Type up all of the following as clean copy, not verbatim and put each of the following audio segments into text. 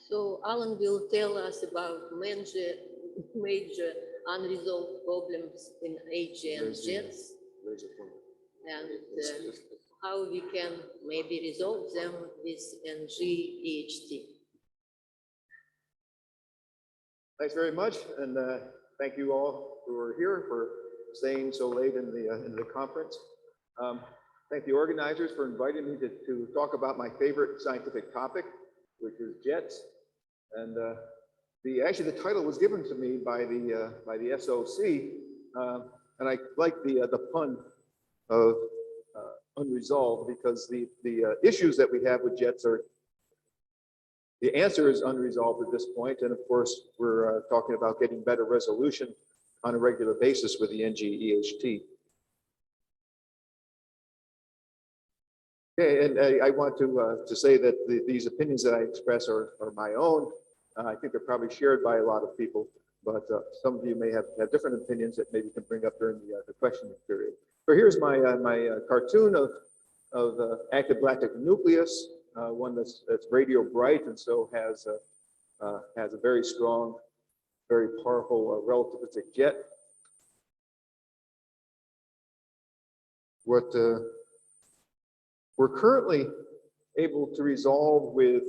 So Alan will tell us about major unresolved problems in AGN Jets and how we can maybe resolve them with ngEHT. Thanks very much, and thank you all who are here for staying so late in the conference. Thank the organizers for inviting me to talk about my favorite scientific topic, which is jets. And actually the title was given to me by the SOC, and I like the pun of unresolved, because the issues that we have with jets are, the answer is unresolved at this point, and of course we're talking about getting better resolution on a regular basis with the ngEHT. Okay, and I want to say that these opinions that I express are my own. I think they're probably shared by a lot of people, but some of you may have different opinions that maybe can bring up during the questioning period. So here's my cartoon of active galactic nucleus, one that's radio bright and so has a very strong, very powerful relativistic jet. What we're currently able to resolve with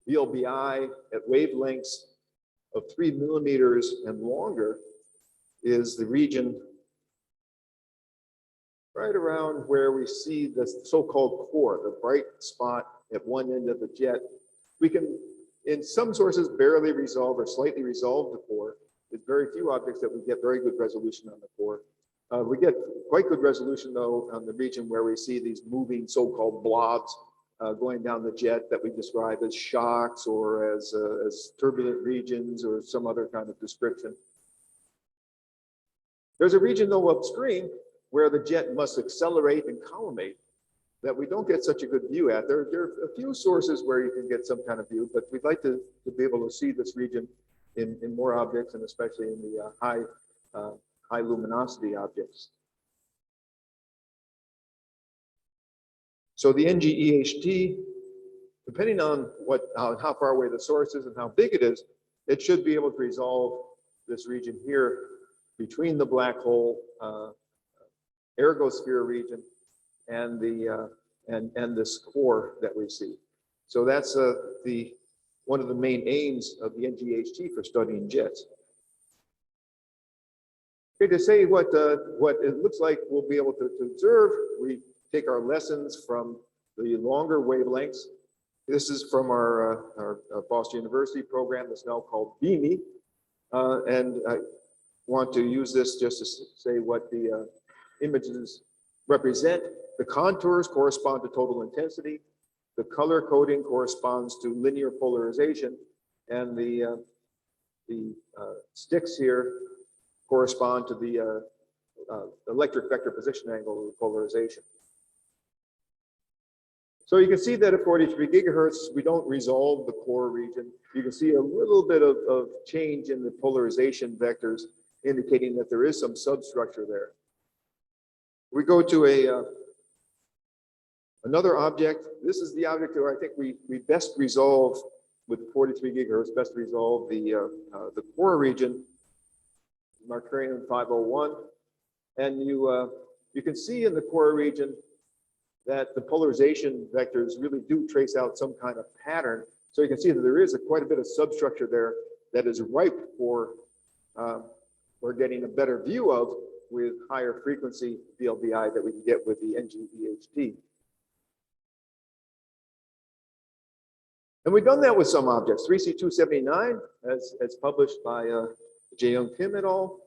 VLBI at wavelengths of 3 millimeters and longer is the region right around where we see the so-called core, the bright spot at one end of the jet. We can, in some sources, barely resolve or slightly resolve the core. There's very few objects that we get very good resolution on the core. We get quite good resolution, though, on the region where we see these moving so-called blobs going down the jet that we describe as shocks or as turbulent regions or some other kind of description. There's a region, though, upstream where the jet must accelerate and collimate that we don't get such a good view at. There are a few sources where you can get some kind of view, but we'd like to be able to see this region in more objects, and especially in the high luminosity objects. So the ngEHT, depending on how far away the source is and how big it is, it should be able to resolve this region here between the black hole ergosphere region and this core that we see. So that's one of the main aims of the ngEHT for studying jets. Okay, to say what it looks like we'll be able to observe, we take our lessons from the longer wavelengths. This is from our Boston University program that's now called BEAMI, and I want to use this just to say what the images represent. The contours correspond to total intensity. The color coding corresponds to linear polarization, and the sticks here correspond to the electric vector position angle of polarization. So you can see that at 43 gigahertz, we don't resolve the core region. You can see a little bit of change in the polarization vectors, indicating that there is some substructure there. We go to another object. This is the object where I think we best resolve with 43 gigahertz, best resolve the core region, Markarian 501. And you can see in the core region that the polarization vectors really do trace out some kind of pattern. So you can see that there is quite a bit of substructure there that is ripe for getting a better view of with higher frequency VLBI that we can get with the ngEHT. And we've done that with some objects. 3C279, as published by Jae-Young Kim et al.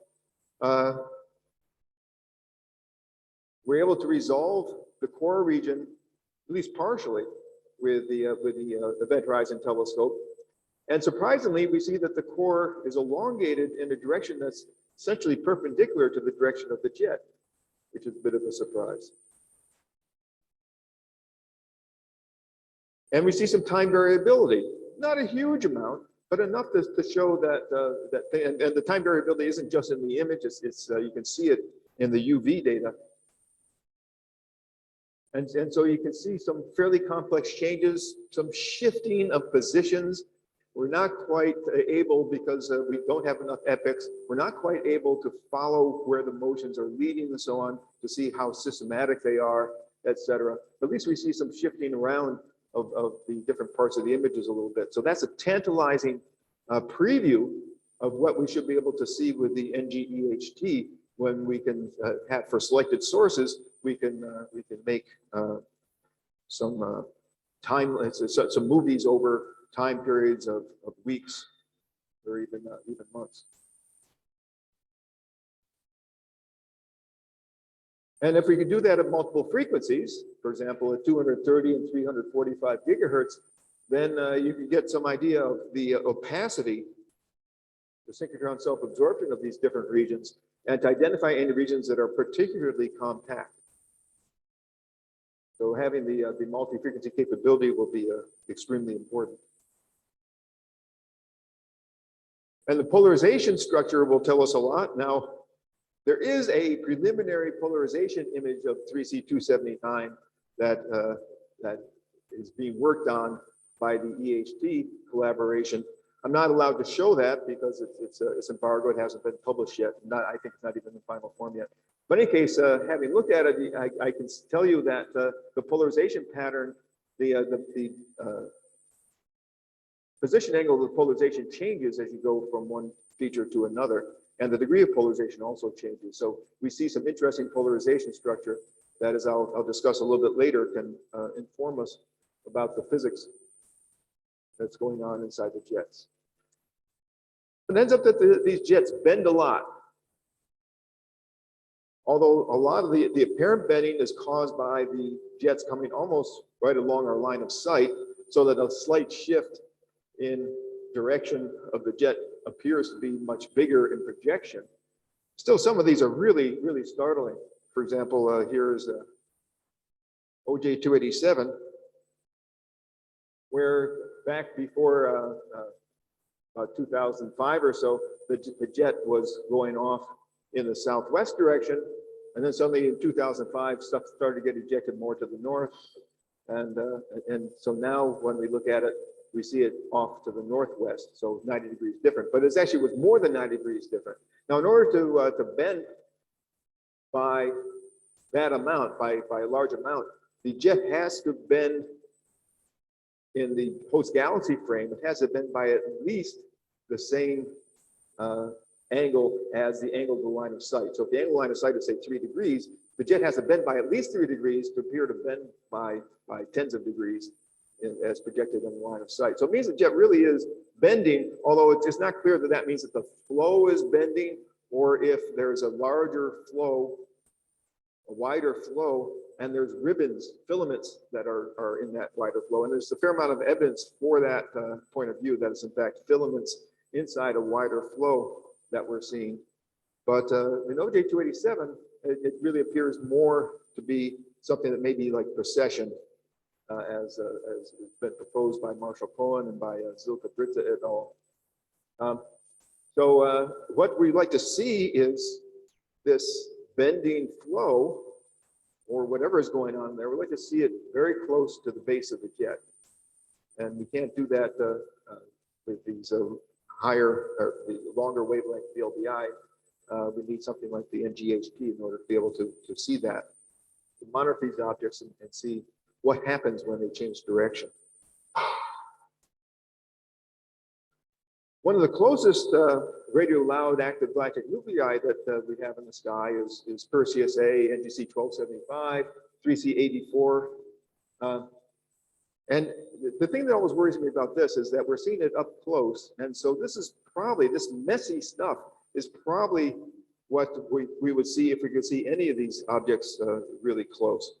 We're able to resolve the core region, at least partially, with the Event Horizon Telescope. And surprisingly, we see that the core is elongated in a direction that's essentially perpendicular to the direction of the jet, which is a bit of a surprise. And we see some time variability, not a huge amount, but enough to show that, and the time variability isn't just in the image, it's you can see it in the UV data. And so you can see some fairly complex changes, some shifting of positions. We're not quite able, because we don't have enough epochs, we're not quite able to follow where the motions are leading and so on, to see how systematic they are, etc. At least we see some shifting around of the different parts of the images a little bit. So that's a tantalizing preview of what we should be able to see with the ngEHT, when we can have, for selected sources, we can make some some movies over time periods of weeks or even months. And if we could do that at multiple frequencies, for example, at 230 and 345 gigahertz, then you can get some idea of the opacity, the synchrotron self-absorption of these different regions, and to identify any regions that are particularly compact. So having the multi-frequency capability will be extremely important. And the polarization structure will tell us a lot. Now, there is a preliminary polarization image of 3C279 that is being worked on by the EHT collaboration. I'm not allowed to show that because it's embargoed, it hasn't been published yet. I think it's not even in final form yet. But in any case, having looked at it, I can tell you that the polarization pattern, the position angle of the polarization changes as you go from one feature to another, and the degree of polarization also changes. So we see some interesting polarization structure that, as I'll discuss a little bit later, can inform us about the physics that's going on inside the jets. It ends up that these jets bend a lot. Although a lot of the apparent bending is caused by the jets coming almost right along our line of sight, so that a slight shift in direction of the jet appears to be much bigger in projection. Still, some of these are really, really startling. For example, here's OJ287, where back before about 2005 or so, the jet was going off in the southwest direction, and then suddenly in 2005, stuff started to get ejected more to the north, and so now when we look at it, we see it off to the northwest, so 90 degrees different. But it actually was more than 90 degrees different. Now, in order to bend by that amount, by a large amount, the jet has to bend in the post-galaxy frame. It has to bend by at least the same angle as the angle of the line of sight. So if the angle of the line of sight is, say, 3 degrees, the jet has to bend by at least 3 degrees to appear to bend by tens of degrees as projected on the line of sight. So it means the jet really is bending, although it's not clear that that means that the flow is bending, or if there's a larger flow, a wider flow, and there's ribbons, filaments that are in that wider flow. And there's a fair amount of evidence for that point of view, that it's in fact filaments inside a wider flow that we're seeing. But in OJ287, it really appears more to be something that may be like precession, as has been proposed by Marshall Cohen and by Zilka Britza et al. So what we'd like to see is this bending flow, or whatever is going on there. We'd like to see it very close to the base of the jet. And we can't do that with these higher, or the longer wavelength VLBI. We need something like the ngEHT in order to be able to see that. To monitor these objects and see what happens when they change direction. One of the closest radio loud active galactic nuclei that we have in the sky is Perseus A, NGC 1275, 3C84. And the thing that always worries me about this is that we're seeing it up close. And so this is probably, this messy stuff is probably what we would see if we could see any of these objects really close.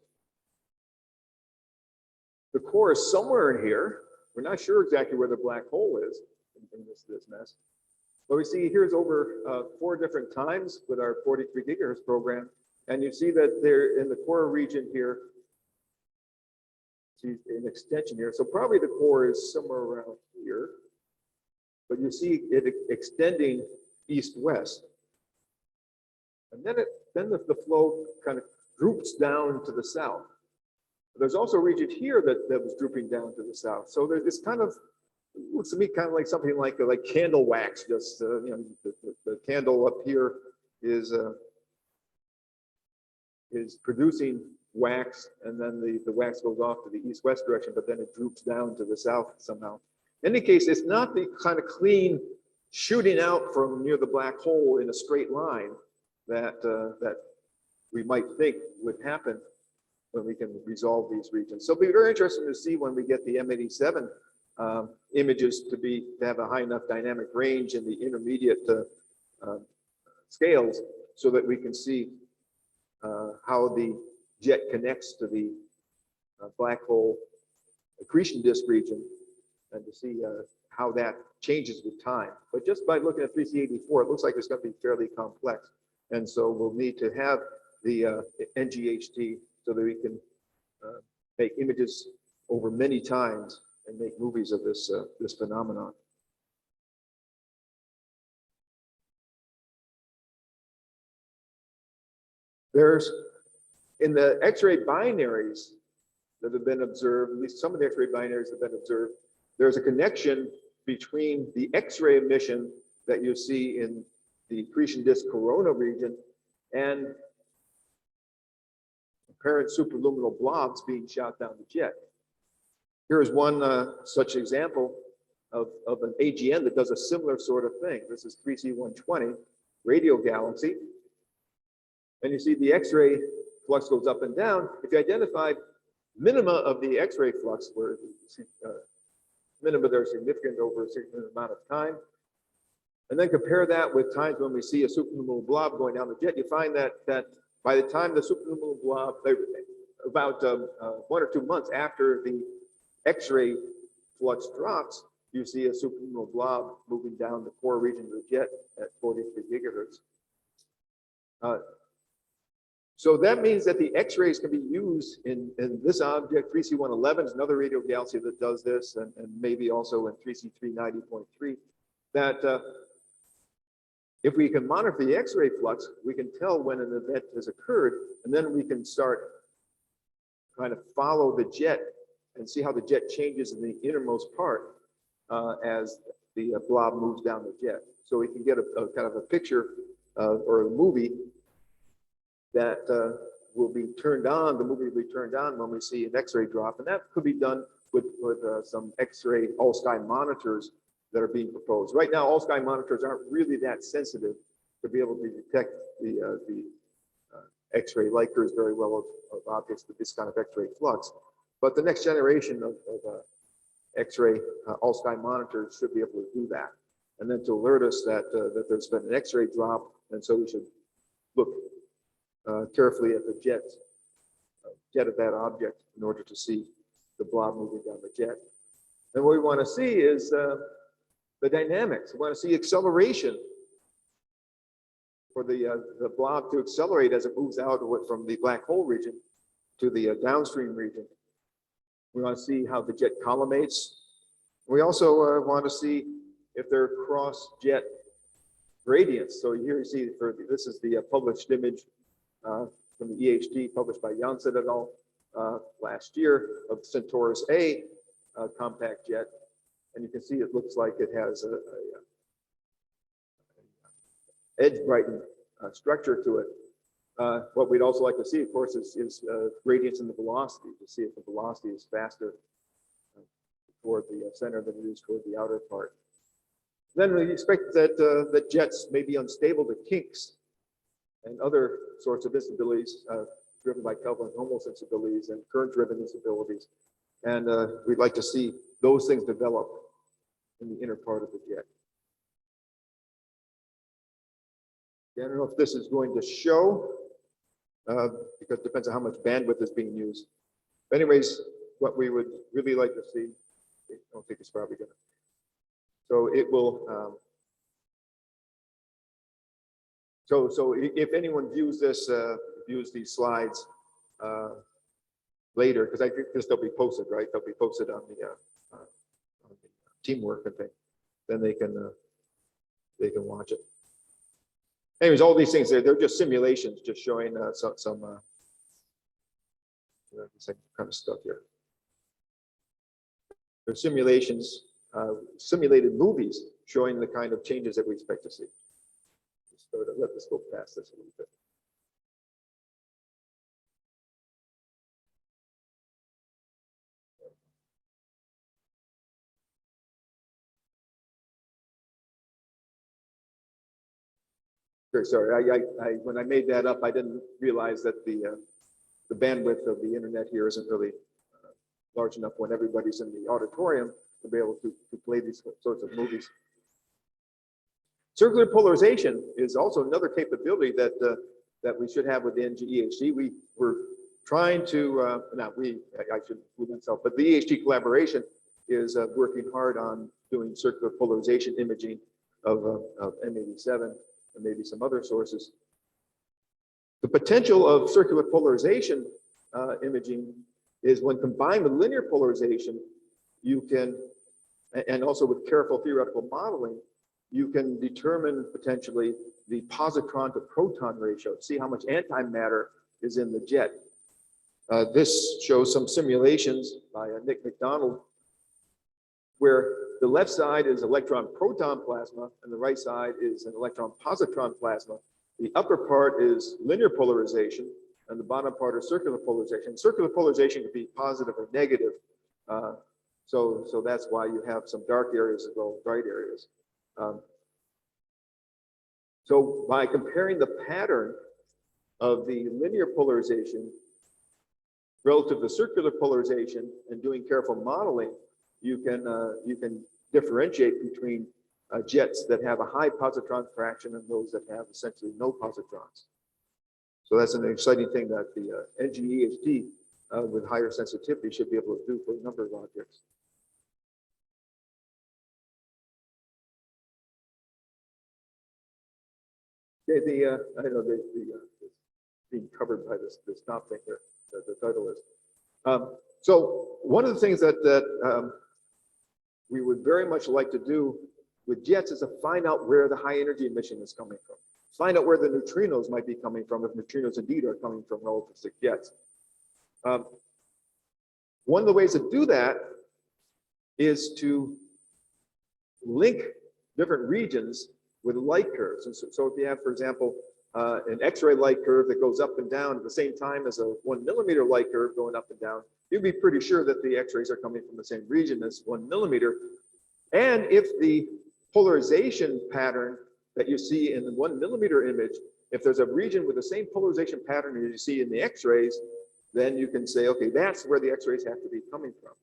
The core is somewhere in here. We're not sure exactly where the black hole is in this mess. But we see here's over 4 different times with our 43 gigahertz program. And you see that they're in the core region here. See an extension here. So probably the core is somewhere around here. but you see it extending east-west. And then the flow kind of droops down to the south. There's also a region here that was drooping down to the south. So there's this kind of, looks to me kind of like something like candle wax. Just you know, the candle up here is producing wax, and then the wax goes off to the east-west direction, but then it droops down to the south somehow. In any case, it's not the kind of clean shooting out from near the black hole in a straight line that we might think would happen when we can resolve these regions. So it'll be very interesting to see when we get the M87 images to have a high enough dynamic range in the intermediate scales, so that we can see how the jet connects to the black hole accretion disk region, and to see how that changes with time. But just by looking at 3C84, it looks like it's going to be fairly complex. And so we'll need to have the ngEHT so that we can make images over many times and make movies of this, this phenomenon. There's, in the X-ray binaries that have been observed, at least some of the X-ray binaries have been observed, there's a connection between the X-ray emission that you see in the accretion disk corona region and apparent superluminal blobs being shot down the jet. Here is one such example of an AGN that does a similar sort of thing. This is 3C120, radio galaxy. And you see the X-ray flux goes up and down. If you identify minima of the X-ray flux, where minima that are significant over a certain amount of time, and then compare that with times when we see a superluminal blob going down the jet, you find that by the time the superluminal blob, about 1 or 2 months after the X-ray flux drops, you see a superluminal blob moving down the core region of the jet at 43 gigahertz. So that means that the X-rays can be used in this object. 3C111 is another radio galaxy that does this, and maybe also in 3C390.3, that if we can monitor the X-ray flux, we can tell when an event has occurred, and then we can start kind of follow the jet and see how the jet changes in the innermost part as the blob moves down the jet. So we can get a kind of a picture or a movie that will be turned on, the movie will be turned on when we see an X-ray drop, and that could be done with some X-ray all-sky monitors that are being proposed. Right now, all-sky monitors aren't really that sensitive to be able to detect the X-ray likers very well of objects with this kind of X-ray flux. But the next generation of X-ray all-sky monitors should be able to do that, and then to alert us that there's been an X-ray drop, and so we should look carefully at the jet of that object in order to see the blob moving down the jet. And what we want to see is the dynamics. We want to see acceleration for the blob to accelerate as it moves out from the black hole region to the downstream region. We want to see how the jet collimates. We also want to see if there are cross-jet gradients. So here you see, this is the published image from the EHT published by Janssen et al. Last year of Centaurus A compact jet. And you can see it looks like it has a edge brightened structure to it. What we'd also like to see, of course, is gradients in the velocity to see if the velocity is faster toward the center than it is toward the outer part. Then we expect that that jets may be unstable to kinks and other sorts of instabilities driven by Kelvin-Homo sensibilities and current-driven instabilities. And we'd like to see those things develop in the inner part of the jet. I don't know if this is going to show, because it depends on how much bandwidth is being used. But anyways, what we would really like to see, I don't think it's probably going to. So it will, so if anyone views this, views these slides later, because I think this they'll be posted, right? They'll be posted on the teamwork and thing. then they can watch it. Anyways, all these things, they're just simulations, just showing some kind of stuff here. They're simulations, simulated movies showing the kind of changes that we expect to see. Just let this go past this a little bit. Sorry, when I made that up, I didn't realize that the bandwidth of the internet here isn't really large enough when everybody's in the auditorium to be able to play these sorts of movies. Circular polarization is also another capability that that we should have within ngEHT. We were trying to, not we, I should move myself, but the EHT collaboration is working hard on doing circular polarization imaging of M87 and maybe some other sources. The potential of circular polarization imaging is when combined with linear polarization, you can, and also with careful theoretical modeling, you can determine potentially the positron to proton ratio, see how much antimatter is in the jet. This shows some simulations by Nick McDonald, where the left side is electron-proton plasma and the right side is an electron-positron plasma. The upper part is linear polarization and the bottom part is circular polarization. Circular polarization can be positive or negative. So that's why you have some dark areas as well as bright areas. So by comparing the pattern of the linear polarization relative to circular polarization and doing careful modeling, you can differentiate between jets that have a high positron fraction and those that have essentially no positrons. So that's an exciting thing that the ngEHT with higher sensitivity should be able to do for a number of objects. Okay, I know being covered by this top thing here, the title is. So one of the things that we would very much like to do with jets is to find out where the high energy emission is coming from. Find out where the neutrinos might be coming from, if neutrinos indeed are coming from relativistic jets. One of the ways to do that is to link different regions with light curves. And so if you have, for example, an X-ray light curve that goes up and down at the same time as a 1 millimeter light curve going up and down, you'd be pretty sure that the X-rays are coming from the same region as 1 millimeter. And if the polarization pattern that you see in the 1 millimeter image, if there's a region with the same polarization pattern as you see in the X-rays, then you can say, okay, that's where the X-rays have to be coming from.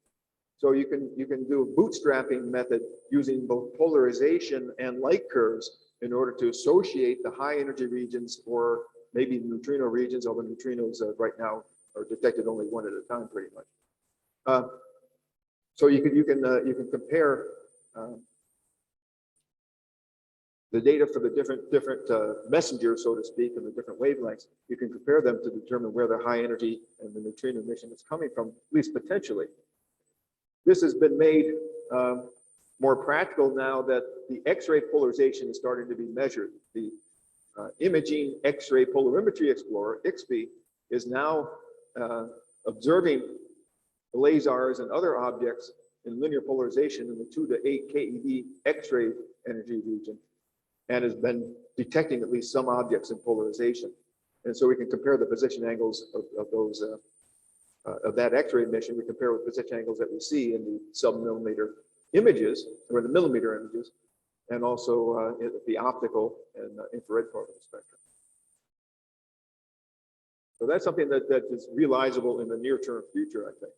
So you can do a bootstrapping method using both polarization and light curves in order to associate the high energy regions or maybe the neutrino regions, although neutrinos right now are detected only one at a time pretty much. So you can compare the data for the different messengers, so to speak, and the different wavelengths. You can compare them to determine where the high energy and the neutrino emission is coming from, at least potentially. This has been made more practical now that the X-ray polarization is starting to be measured. The Imaging X-ray Polarimetry Explorer, IXPE, is now observing lasers and other objects in linear polarization in the 2 to 8 keV X-ray energy region, and has been detecting at least some objects in polarization. And so we can compare the position angles of those of that X-ray emission. We compare with position angles that we see in the sub-millimeter images, or the millimeter images, and also the optical and infrared part of the spectrum. So that's something that is realizable in the near-term future, I think.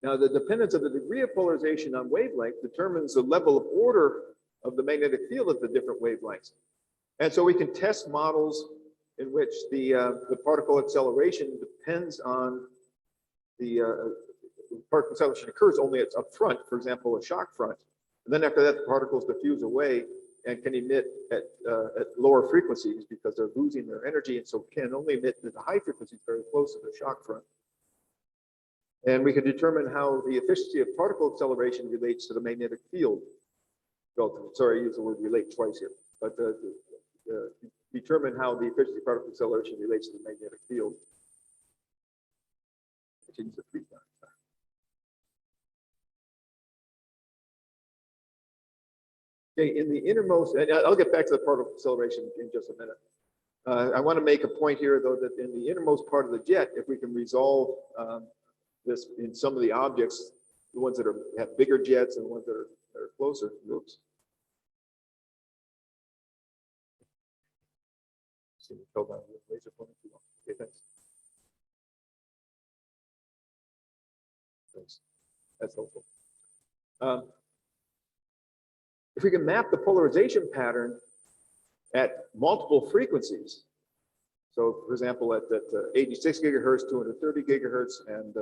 Now, the dependence of the degree of polarization on wavelength determines the level of order of the magnetic field at the different wavelengths. And so we can test models in which the particle acceleration depends on the particle acceleration occurs only up front, for example, a shock front. And then after that, the particles diffuse away and can emit at lower frequencies because they're losing their energy, and so can only emit at the high frequencies very close to the shock front. And we can determine how the efficiency of particle acceleration relates to the magnetic field. Sorry, I used the word relate twice here, but determine how the efficiency of particle acceleration relates to the magnetic field. I changed it 3 times. Okay, in the innermost, and I'll get back to the particle acceleration in just a minute. I want to make a point here, though, that in the innermost part of the jet, if we can resolve this in some of the objects, the ones that have bigger jets and the ones that are closer. Oops. Hold on, laser pointer too long. Okay, thanks. Thanks. That's helpful. If we can map the polarization pattern at multiple frequencies, so for example, at 86 gigahertz, 230 gigahertz, and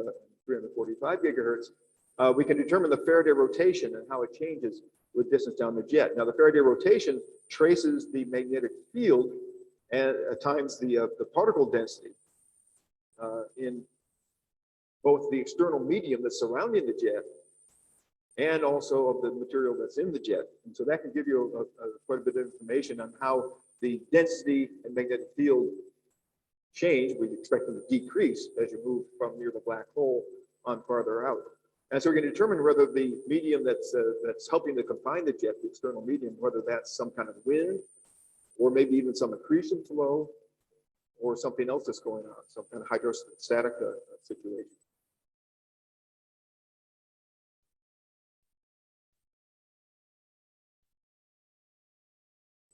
345 gigahertz, we can determine the Faraday rotation and how it changes with distance down the jet. Now, the Faraday rotation traces the magnetic field and times the particle density in both the external medium that's surrounding the jet and also of the material that's in the jet. And so that can give you quite a bit of information on how the density and magnetic field change. We expect them to decrease as you move from near the black hole on farther out. And so we're going to determine whether the medium that's helping to confine the jet, the external medium, whether that's some kind of wind, or maybe even some accretion flow, or something else that's going on, some kind of hydrostatic situation.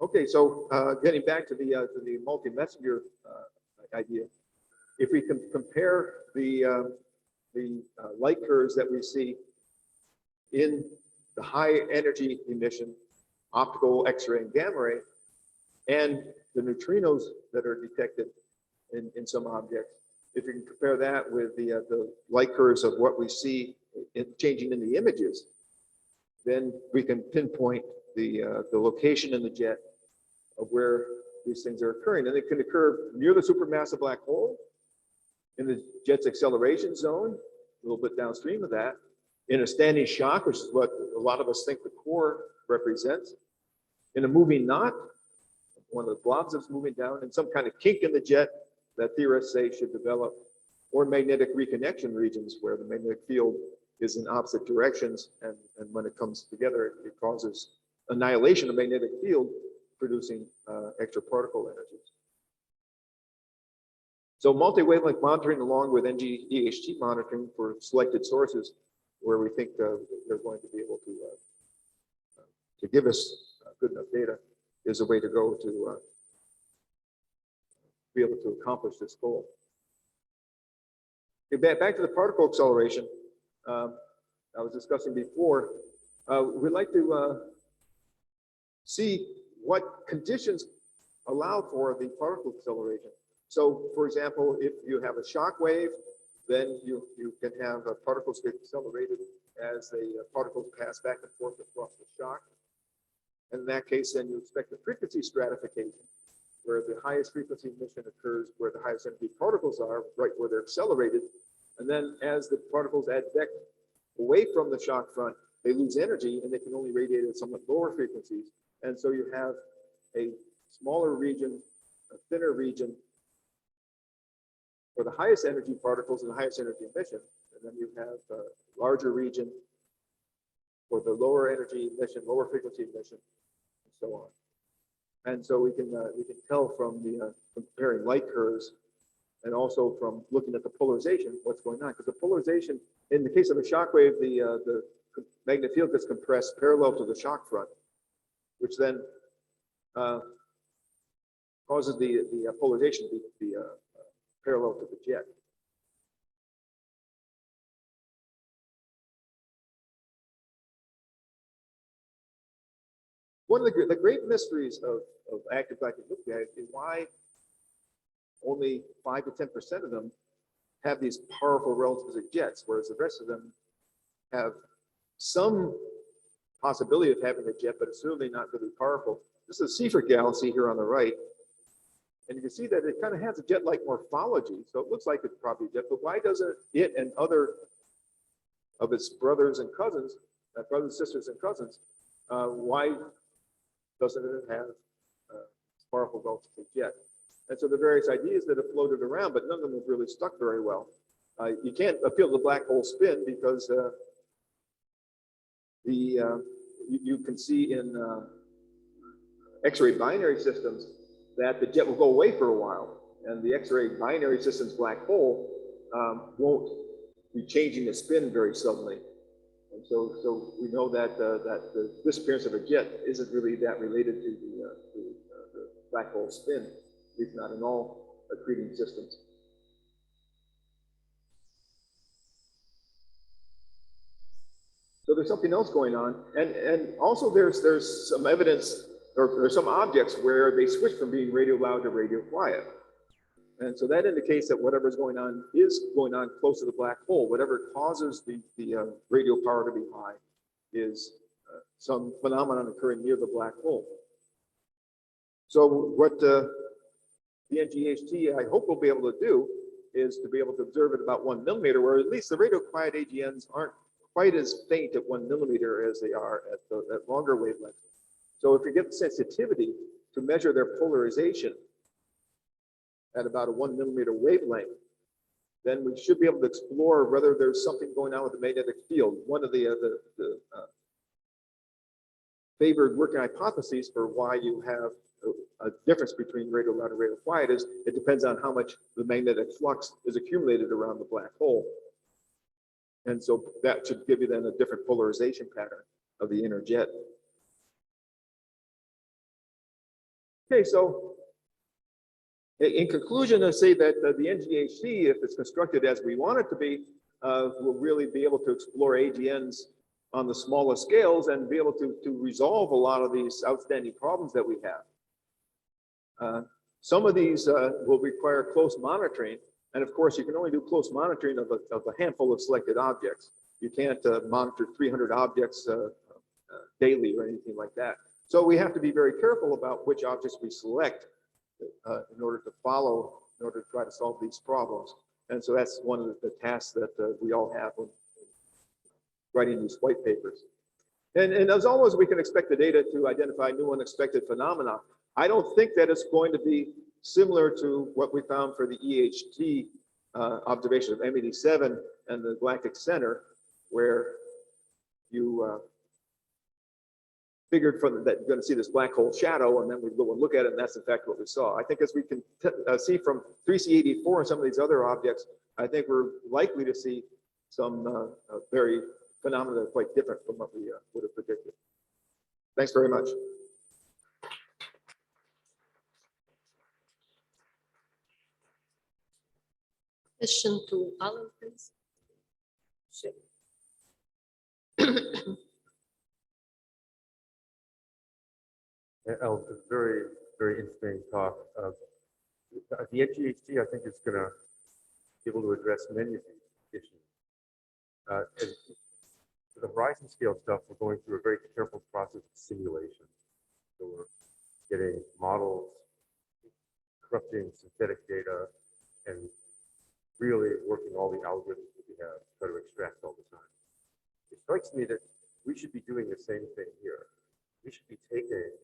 Okay, so getting back to the multi-messenger idea, if we can compare the light curves that we see in the high energy emission, optical, X-ray, and gamma ray, and the neutrinos that are detected in some objects, if you can compare that with the light curves of what we see changing in the images, then we can pinpoint the location in the jet of where these things are occurring. And they can occur near the supermassive black hole, in the jet's acceleration zone, a little bit downstream of that, in a standing shock, which is what a lot of us think the core represents, in a moving knot, one of the blobs that's moving down, and some kind of kink in the jet that theorists say should develop, or magnetic reconnection regions where the magnetic field is in opposite directions, and when it comes together, it causes annihilation of magnetic field, producing extra particle energies. So multi-wavelength monitoring along with ngEHT monitoring for selected sources where we think they're going to be able to give us good enough data is a way to go to be able to accomplish this goal. Okay, back to the particle acceleration I was discussing before. We'd like to see what conditions allow for the particle acceleration. So, for example, if you have a shock wave, then you can have particles get accelerated as the particles pass back and forth across the shock. And in that case, then you expect a frequency stratification, where the highest frequency emission occurs where the highest energy particles are, right where they're accelerated. And then as the particles advect away from the shock front, they lose energy and they can only radiate at somewhat lower frequencies. And so you have a smaller region, a thinner region for the highest energy particles and the highest energy emission. And then you have a larger region for the lower energy emission, lower frequency emission, and so on. And so we can tell from the comparing light curves and also from looking at the polarization, what's going on. Because the polarization, in the case of a shock wave, the magnetic field gets compressed parallel to the shock front, which then causes the polarization to be parallel to the jet. One of the great mysteries of active galactic nuclei is why only 5 to 10% of them have these powerful relativistic jets, whereas the rest of them have some possibility of having a jet, but it's certainly not really powerful. This is a Seyfert galaxy here on the right. And you can see that it kind of has a jet-like morphology, so it looks like it's probably a jet, but why doesn't it and other of its brothers and cousins, brothers, sisters, and cousins, why doesn't it have powerful relatively jet? And so the various ideas that have floated around, but none of them have really stuck very well. You can't appeal to the black hole spin because you can see in X-ray binary systems that the jet will go away for a while, and the X-ray binary system's black hole won't be changing the spin very suddenly. And so we know that the disappearance of a jet isn't really that related to the black hole spin, at least not in all accreting systems. So there's something else going on, and also there's some evidence, or there's some objects where they switch from being radio loud to radio quiet. And so that indicates that whatever's going on is going on close to the black hole. Whatever causes the radio power to be high is some phenomenon occurring near the black hole. So what the ngEHT, I hope we'll be able to do is to be able to observe at about 1 millimeter, where at least the radio quiet AGNs aren't quite as faint at 1 millimeter as they are at longer wavelengths. So if you get the sensitivity to measure their polarization at about a 1 millimeter wavelength, then we should be able to explore whether there's something going on with the magnetic field. One of the favored working hypotheses for why you have a difference between radio loud and radio quiet is it depends on how much the magnetic flux is accumulated around the black hole. And so that should give you then a different polarization pattern of the inner jet. Okay, so in conclusion, I say that the ngEHT, if it's constructed as we want it to be, will really be able to explore AGNs on the smallest scales and be able to resolve a lot of these outstanding problems that we have. Some of these will require close monitoring. And of course, you can only do close monitoring of a handful of selected objects. You can't monitor 300 objects daily or anything like that. So we have to be very careful about which objects we select in order to follow, in order to try to solve these problems. And so that's one of the tasks that we all have when writing these white papers. And as always, we can expect the data to identify new unexpected phenomena. I don't think that it's going to be similar to what we found for the EHT observation of M87 and the galactic center, where you figured from that you're going to see this black hole shadow, and then we go and look at it, and that's in fact what we saw. I think as we can see from 3C84 and some of these other objects, I think we're likely to see some very phenomena that are quite different from what we would have predicted. Thanks very much. Question to Alan, please. Shep. Alan, it's a very, very interesting talk. The ngEHT, I think, is going to be able to address many of these issues. And for the horizon scale stuff, we're going through a very careful process of simulation. So we're getting models, corrupting synthetic data, and really working all the algorithms that we have to try to extract all the time. It strikes me that we should be doing the same thing here. We should be taking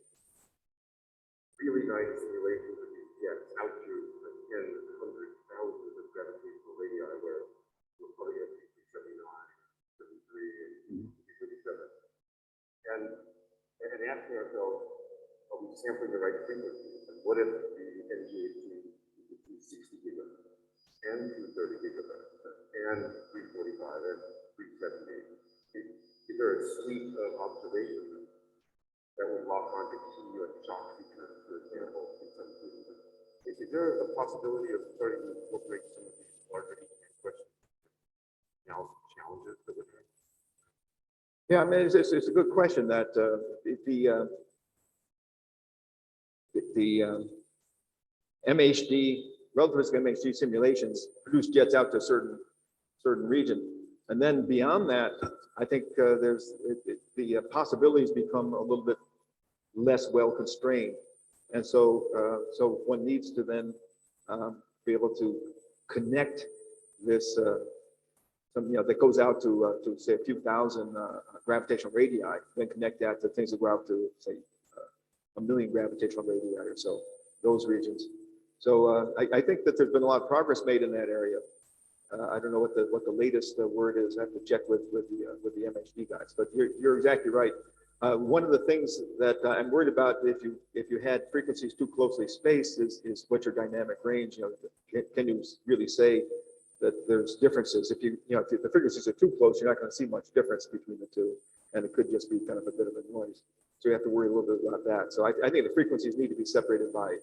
really nice simulations of these jets out to tens, hundreds, thousands of gravitational radii where we'll probably get 79, 73, and 37. And asking ourselves, are we sampling the right frequencies? And what if the ngEHT is 60 gigahertz? And 230 gigahertz, and 345, and 370. Is there a suite of observations that would lock onto key or shock features, for example, in some systems? Is there a possibility of starting to incorporate some of these larger questions, analysis challenges that we're doing? Yeah, I mean, it's a good question that the MHD, relativistic MHD simulations produce jets out to a certain region. And then beyond that, I think the possibilities become a little bit less well constrained. And so one needs to then be able to connect this that goes out to say a few thousand gravitational radii, then connect that to things that go out to say a million gravitational radii or so, those regions. So I think that there's been a lot of progress made in that area. I don't know what the latest word is. I have to check with the MHD guys. But you're exactly right. One of the things that I'm worried about if you had frequencies too closely spaced is what's your dynamic range. Can you really say that there's differences? If if the frequencies are too close, you're not going to see much difference between the two, and it could just be kind of a bit of a noise. So you have to worry a little bit about that. So I think the frequencies need to be separated by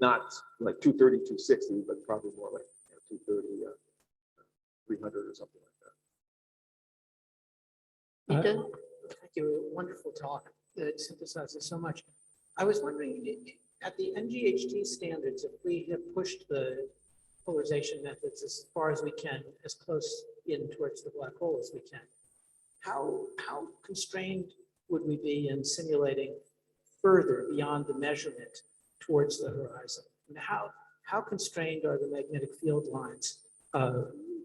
not like 230, 260, but probably more like 230, 300 or something like that. Peter? Thank you. Wonderful talk that synthesizes so much. I was wondering, at the ngEHT standards, if we have pushed the polarization methods as far as we can, as close in towards the black hole as we can, how constrained would we be in simulating further beyond the measurement towards the horizon? And how constrained are the magnetic field lines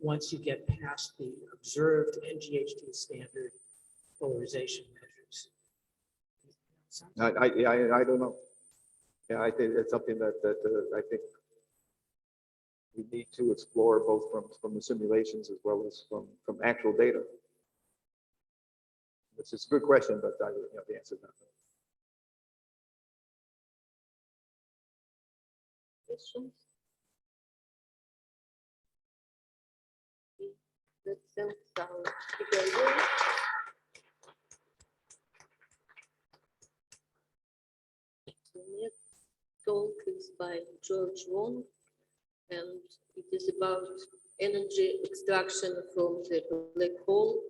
once you get past the observed ngEHT standard polarization measures? I don't know. Yeah, I think it's something that I think we need to explore both from the simulations as well as from actual data. It's a good question, but the answer is not. Questions? That sounds good. The next talk is by Wong, and it is about energy extraction from the black hole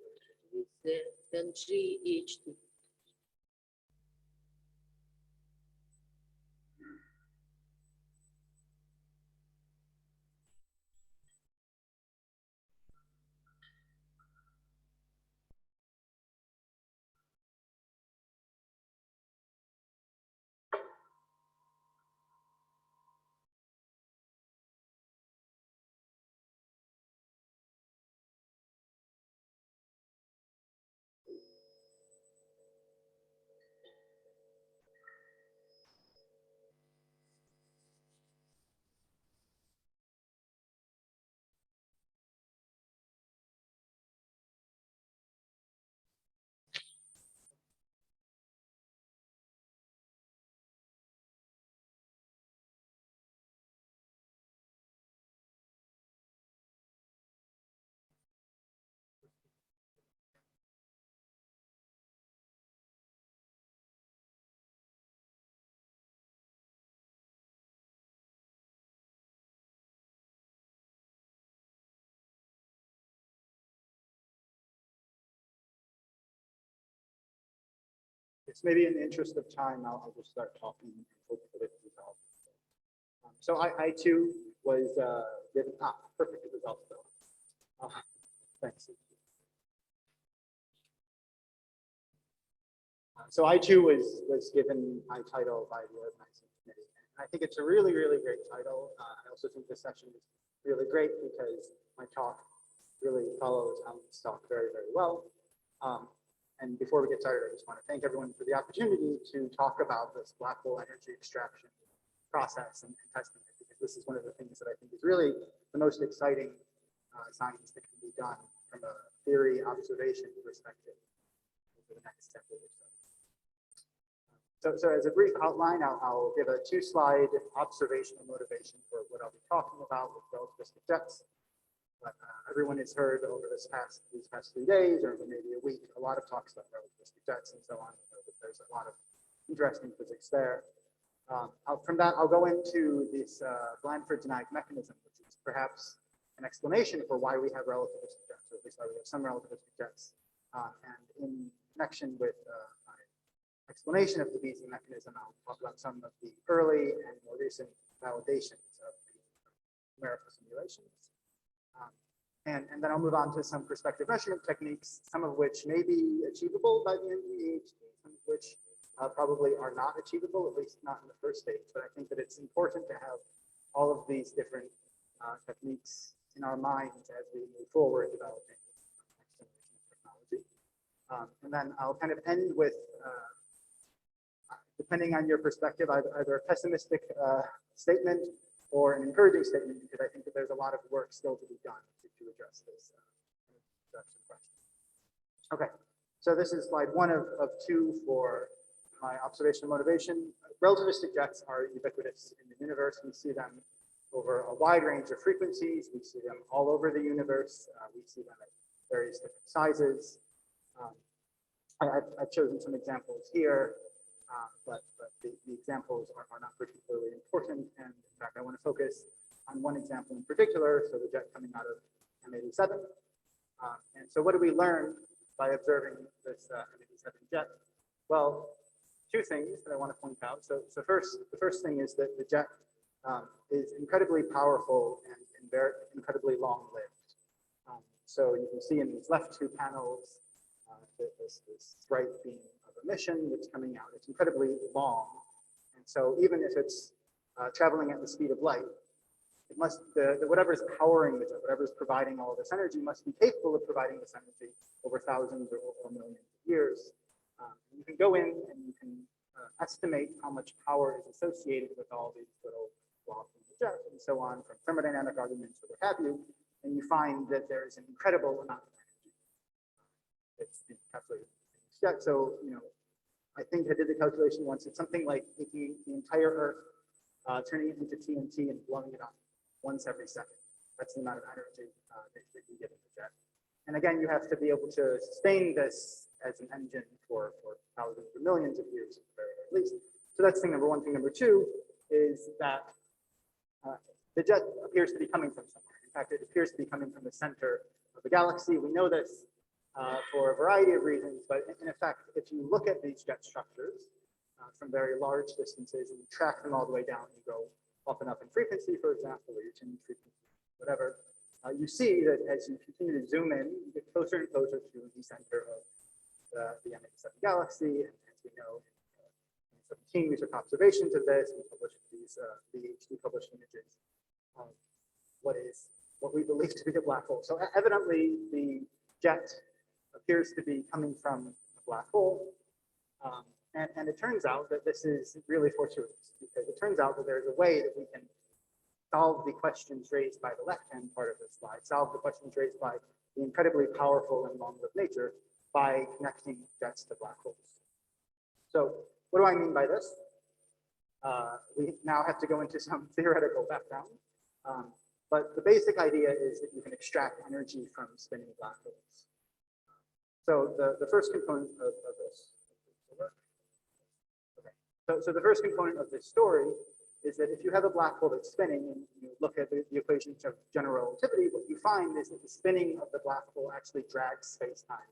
with the ngEHT. It's maybe in the interest of time, I'll just start talking and hope that it resolves. So I too was given perfect results though. Thanks. So I too was given my title by the organizing committee. And I think it's a really, really great title. I also think this session is really great because my talk really follows Alan's talk very, very well. And before we get started, I just want to thank everyone for the opportunity to talk about this black hole energy extraction process and testing it, because this is one of the things that I think is really the most exciting science that can be done from a theory observation perspective over the next decade or so. So as a brief outline, I'll give a 2-slide observational motivation for what I'll be talking about with relativistic jets. But everyone has heard over these past 3 days, or maybe a week, a lot of talks about relativistic jets and so on. There's a lot of interesting physics there. From that, I'll go into this Blandford-Denied mechanism, which is perhaps an explanation for why we have relativistic jets, or at least why we have some relativistic jets. And in connection with my explanation of the Beasley mechanism, I'll talk about some of the early and more recent validations of the numerical simulations. And then I'll move on to some perspective measurement techniques, some of which may be achievable by the ngEHT, some of which probably are not achievable, at least not in the first stage. But I think that it's important to have all of these different techniques in our minds as we move forward developing next generation of technology. And then I'll kind of end with, depending on your perspective, either a pessimistic statement or an encouraging statement, because I think that there's a lot of work still to be done to address this question. Okay, so this is slide one of two for my observational motivation. Relativistic jets are ubiquitous in the universe. We see them over a wide range of frequencies. We see them all over the universe. We see them at various different sizes. I've chosen some examples here, but the examples are not particularly important. And in fact, I want to focus on one example in particular, so the jet coming out of M87. And so what do we learn by observing this M87 jet? Well, two things that I want to point out. So first, the first thing is that the jet is incredibly powerful and very incredibly long-lived. So you can see in these left two panels this bright beam of emission that's coming out. It's incredibly long, and so even if it's traveling at the speed of light, it must whatever's powering the jet, whatever's providing all this energy, must be capable of providing this energy over thousands or millions of years. You can go in and you can estimate how much power is associated with all these little blobs in the jet and so on from thermodynamic arguments or what have you, and you find that there is an incredible amount of energy. It's encapsulated in this jet. So, I think I did the calculation once. It's something like taking the entire Earth, turning it into TNT and blowing it up once every second. That's the amount of energy that you get in the jet. And again, you have to be able to sustain this as an engine for thousands or millions of years at the very least. So that's thing number one. Thing number two is that the jet appears to be coming from somewhere. In fact, it appears to be coming from the center of the galaxy. We know this for a variety of reasons, but in effect, if you look at these jet structures from very large distances and you track them all the way down, you go up and up in frequency, for example, or you change frequency, whatever, you see that as you continue to zoom in, you get closer and closer to the center of the M87 galaxy. And as we know, in 2017, we took observations of this. We published these ngEHT published images of what we believe to be a black hole. So evidently, the jet appears to be coming from a black hole. And it turns out that this is really fortuitous, because it turns out that there's a way that we can solve the questions raised by the left-hand part of this slide, solve the questions raised by the incredibly powerful and long-lived nature by connecting jets to black holes. So what do I mean by this? We now have to go into some theoretical background. But the basic idea is that you can extract energy from spinning black holes. So the first component of this. Okay. So the first component of this story is that if you have a black hole that's spinning and you look at the equations of general relativity, what you find is that the spinning of the black hole actually drags space-time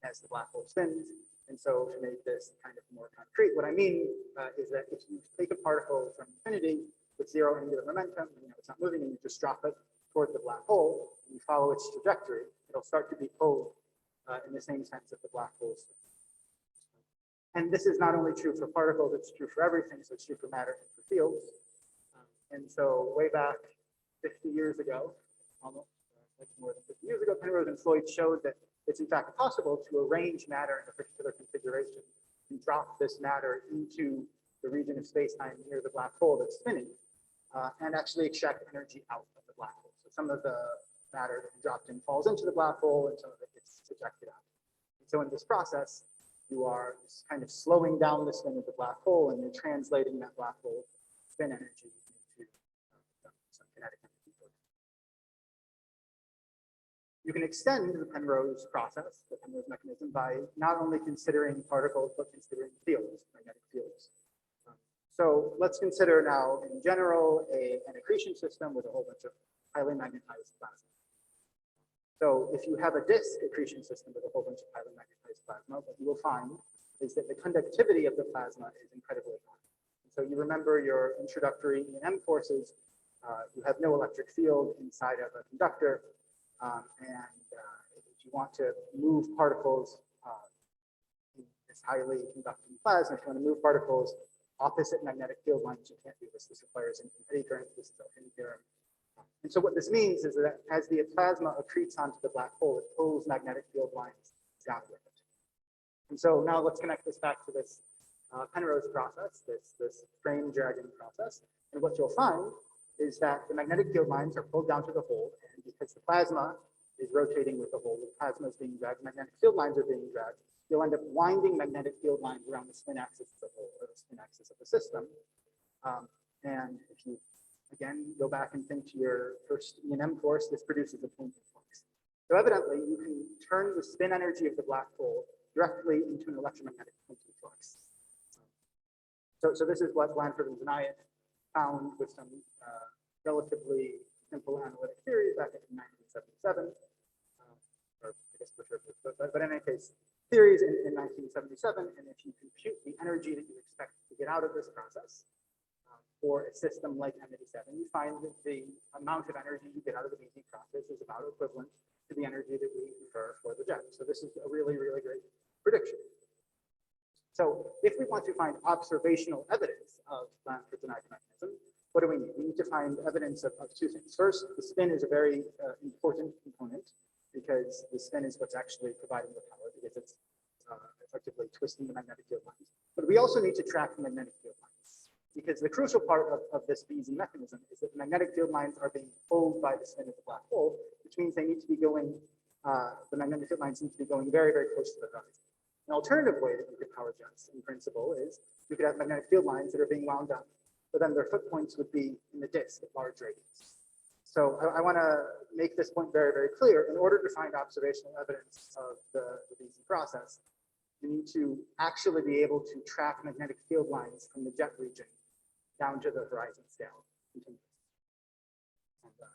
as the black hole spins. And so to make this kind of more concrete, what I mean is that if you take a particle from infinity with zero angular momentum, it's not moving, and you just drop it toward the black hole, and you follow its trajectory, it'll start to be pulled in the same sense that the black hole spins. And this is not only true for particles, it's true for everything. So it's true for matter and for fields. And so way back 50 years ago, almost like more than 50 years ago, Penrose and Floyd showed that it's in fact possible to arrange matter in a particular configuration and drop this matter into the region of space-time near the black hole that's spinning and actually extract energy out of the black hole. So some of the matter that you dropped in falls into the black hole and some of it gets ejected out. And so in this process, you are kind of slowing down the spin of the black hole, and you're translating that black hole spin energy into some kinetic energy. You can extend the Penrose process, the Penrose mechanism, by not only considering particles, but considering fields, magnetic fields. So let's consider now, in general, an accretion system with a whole bunch of highly magnetized plasma. So if you have a disk accretion system with a whole bunch of highly magnetized plasma, what you will find is that the conductivity of the plasma is incredibly high. And so you remember your introductory E&M courses, you have no electric field inside of a conductor, and if you want to move particles in this highly conducting plasma, if you want to move particles opposite magnetic field lines, you can't do this. This requires an eddy current. This is our Henry theorem. And so what this means is that as the plasma accretes onto the black hole, it pulls magnetic field lines down with it. And so now let's connect this back to this Penrose process, this frame dragging process. And what you'll find is that the magnetic field lines are pulled down to the hole, and because the plasma is rotating with the hole, the plasma is being dragged, magnetic field lines are being dragged, you'll end up winding magnetic field lines around the spin axis of the hole, or the spin axis of the system. And if you, again, go back and think to your first E&M course, this produces a point of flux. So evidently, you can turn the spin energy of the black hole directly into an electromagnetic point of flux. So this is what Blanford and Zanayev found with some relatively simple analytic theory back in 1977. Or I guess but in any case, theories in 1977, and if you compute the energy that you expect to get out of this process for a system like M87, you find that the amount of energy you get out of the BZ process is about equivalent to the energy that we infer for the jet. So this is a really, really great prediction. So if we want to find observational evidence of Blanford's Zanayev mechanism, what do we need? We need to find evidence of two things. First, the spin is a very important component because the spin is what's actually providing the power because it's effectively twisting the magnetic field lines. But we also need to track the magnetic field lines because the crucial part of this BZ mechanism is that the magnetic field lines are being pulled by the spin of the black hole, which means they need to be going, the magnetic field lines need to be going very, very close to the horizon. An alternative way that you could power jets in principle is you could have magnetic field lines that are being wound up, but then their foot points would be in the disk at large radius. So I want to make this point very, very clear. In order to find observational evidence of the BZ process, you need to actually be able to track magnetic field lines from the jet region down to the horizon scale. And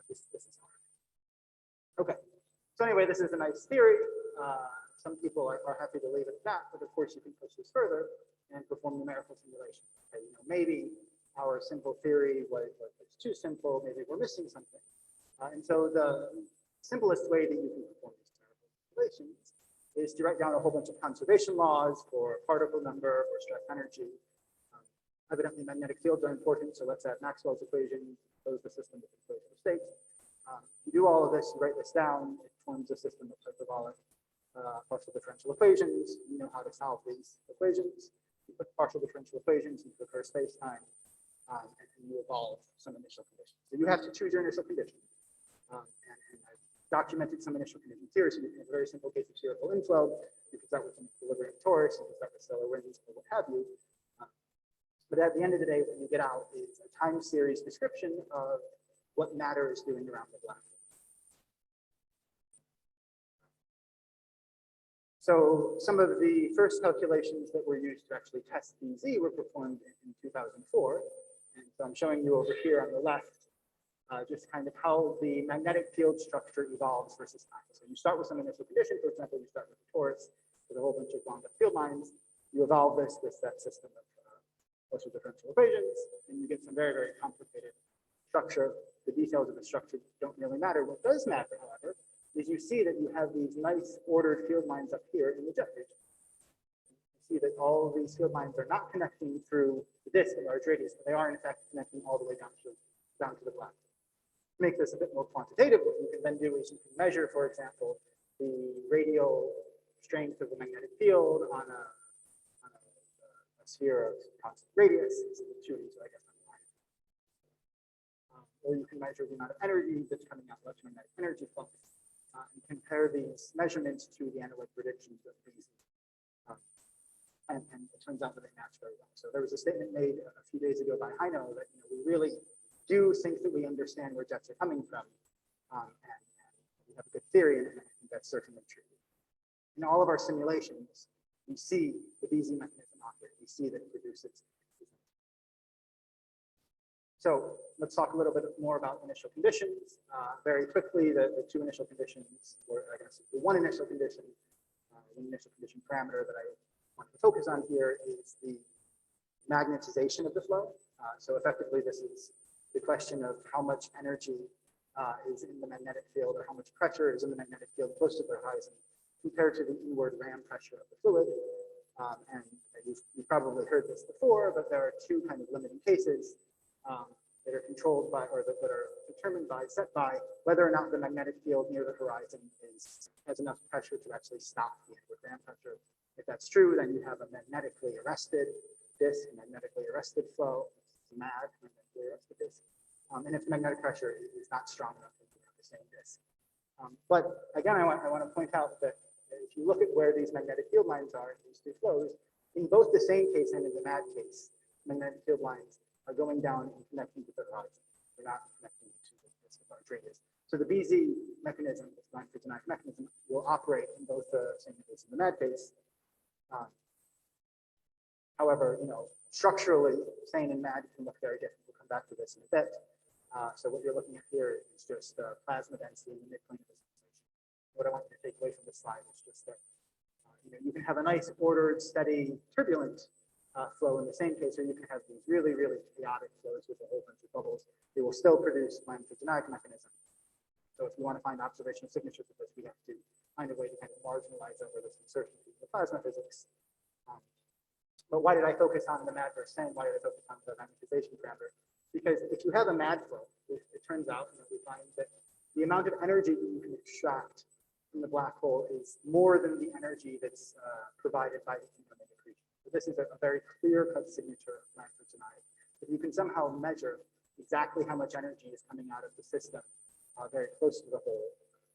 this is hard. Okay. So anyway, this is a nice theory. Some people are happy to leave it at that, but of course you can push this further and perform numerical simulations. Okay, maybe our simple theory was too simple, maybe we're missing something. And so the simplest way that you can perform these numerical simulations is to write down a whole bunch of conservation laws for particle number, for stress energy. Evidently magnetic fields are important, so let's add Maxwell's equation, close the system with equation of states. You do all of this, you write this down, it forms a system of hyperbolic partial differential equations. You know how to solve these equations. You put partial differential equations into the first space-time, and you evolve some initial conditions. So you have to choose your initial condition. And I've documented some initial conditions here. So you can have a very simple case of spherical inflow. You can start with an equilibrium torus, you can start with stellar winds, or what have you. But at the end of the day, what you get out is a time series description of what matter is doing around the black hole. So some of the first calculations that were used to actually test BZ were performed in 2004. And so I'm showing you over here on the left, just kind of how the magnetic field structure evolves versus time. So you start with some initial condition. For example, you start with a torus with a whole bunch of wound up field lines. You evolve this with that system of partial differential equations, and you get some very, very complicated structure. The details of the structure don't really matter. What does matter, however, is you see that you have these nice ordered field lines up here in the jet region. You see that all of these field lines are not connecting through the disk at large radius, but they are in fact connecting all the way down to the black hole. To make this a bit more quantitative, what you can then do is you can measure, for example, the radial strength of the magnetic field on a sphere of constant radius. So I guess or you can measure the amount of energy that's coming out, electromagnetic energy flux, and compare these measurements to the analytic predictions of these. And it turns out that they match very well. So there was a statement made a few days ago by Heino that we really do think that we understand where jets are coming from, and we have a good theory, and I think that's certainly true. In all of our simulations, we see the BZ mechanism operate. We see that it produces. So let's talk a little bit more about initial conditions. Very quickly, the two initial conditions, or I guess the one initial condition parameter that I want to focus on here is the magnetization of the flow. So effectively, this is the question of how much energy is in the magnetic field, or how much pressure is in the magnetic field close to the horizon compared to the inward ram pressure of the fluid. And you've probably heard this before, but there are two kind of limiting cases. that are controlled by, or that are determined by, set by whether or not the magnetic field near the horizon has enough pressure to actually stop the inward band pressure. If that's true, then you have a magnetically arrested disk, a magnetically arrested flow, MAD, magnetically arrested disk. And if the magnetic pressure is not strong enough, then you have the same disk. But again, I want to point out that if you look at where these magnetic field lines are in these two flows, in both the same case and in the MAD case, magnetic field lines are going down and connecting to the horizon. They're not connecting to the large radius. So the BZ mechanism, this line for denied mechanism, will operate in both the same case and the MAD case. However, structurally, sane and MAD can look very different. We'll come back to this in a bit. So what you're looking at here is just plasma density in the midpoint of the simulation. What I want you to take away from this slide is just that you can have a nice ordered, steady, turbulent flow in the same case, or you can have these really, really chaotic flows with a whole bunch of bubbles. They will still produce lambda-denied mechanism. So if you want to find observational signatures of this, we have to find a way to kind of marginalize over this uncertainty of the plasma physics. But why did I focus on the MAD versus sane? Why did I focus on the magnetization parameter? Because if you have a MAD flow, it turns out we find that the amount of energy that you can extract from the black hole is more than the energy that's provided by the incoming accretion. So this is a very clear-cut signature of lambda-denied. If you can somehow measure exactly how much energy is coming out of the system very close to the hole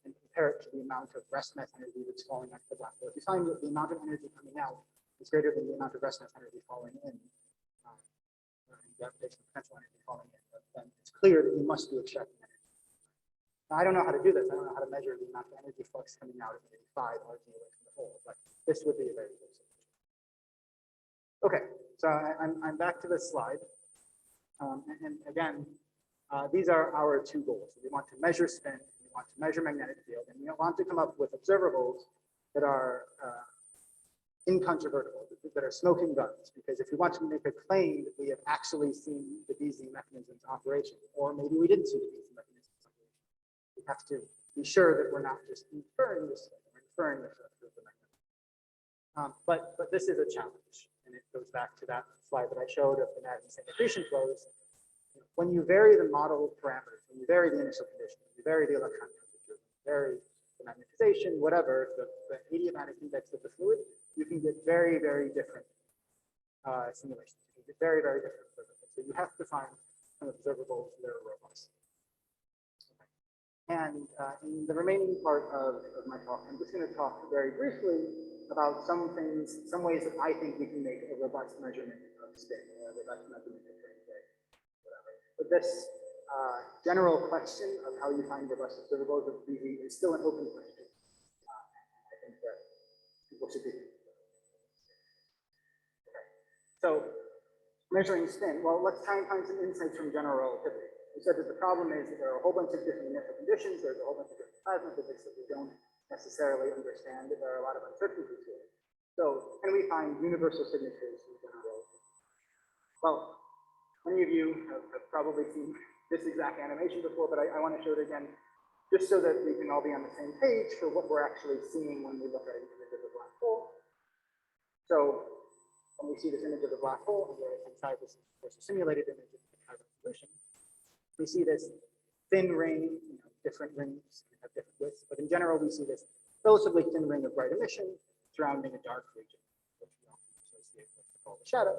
and compare it to the amount of rest mass energy that's falling out of the black hole, if you find that the amount of energy coming out is greater than the amount of rest mass energy falling in, gravitational potential energy falling in, then it's clear that you must be extracting energy. Now, I don't know how to do this. I don't know how to measure the amount of energy flux coming out of maybe 5 RG away from the hole, but this would be a very good solution. Okay, so I'm back to this slide. And again, these are our two goals. We want to measure spin, we want to measure magnetic field, and we want to come up with observables that are incontrovertible, that are smoking guns, because if we want to make a claim that we have actually seen the BZ mechanism's operation, or maybe we didn't see the BZ mechanism's operation, we have to be sure that we're not just inferring this, we're inferring the structure of the mechanism. But this is a challenge, and it goes back to that slide that I showed of the MAD and sane accretion flows. When you vary the model parameters, when you vary the initial condition, when you vary the electron temperature, when you vary the magnetization, whatever, the adiabatic index of the fluid, you can get very, very different simulations. You can get very, very different observables. So you have to find some observables that are robust. Okay. And in the remaining part of my talk, I'm just going to talk very briefly about some things, some ways that I think we can make a robust measurement of spin, a robust measurement of frame rate, whatever. But this general question of how you find robust observables of BZ is still an open question. I think that people should be. So measuring spin, well, let's try and find some insights from general relativity. We said that the problem is that there are a whole bunch of different initial conditions, there's a whole bunch of different plasma physics that we don't necessarily understand, that there are a lot of uncertainties here. So can we find universal signatures in general relativity? Well, many of you have probably seen this exact animation before, but I want to show it again, just so that we can all be on the same page for what we're actually seeing when we look at an image of the black hole. So when we see this image of the black hole, and we're inside this, of course, a simulated image of the carbon solution, we see this thin ring, different rings have different widths, but in general, we see this relatively thin ring of bright emission surrounding a dark region, which we often associate with the shadow.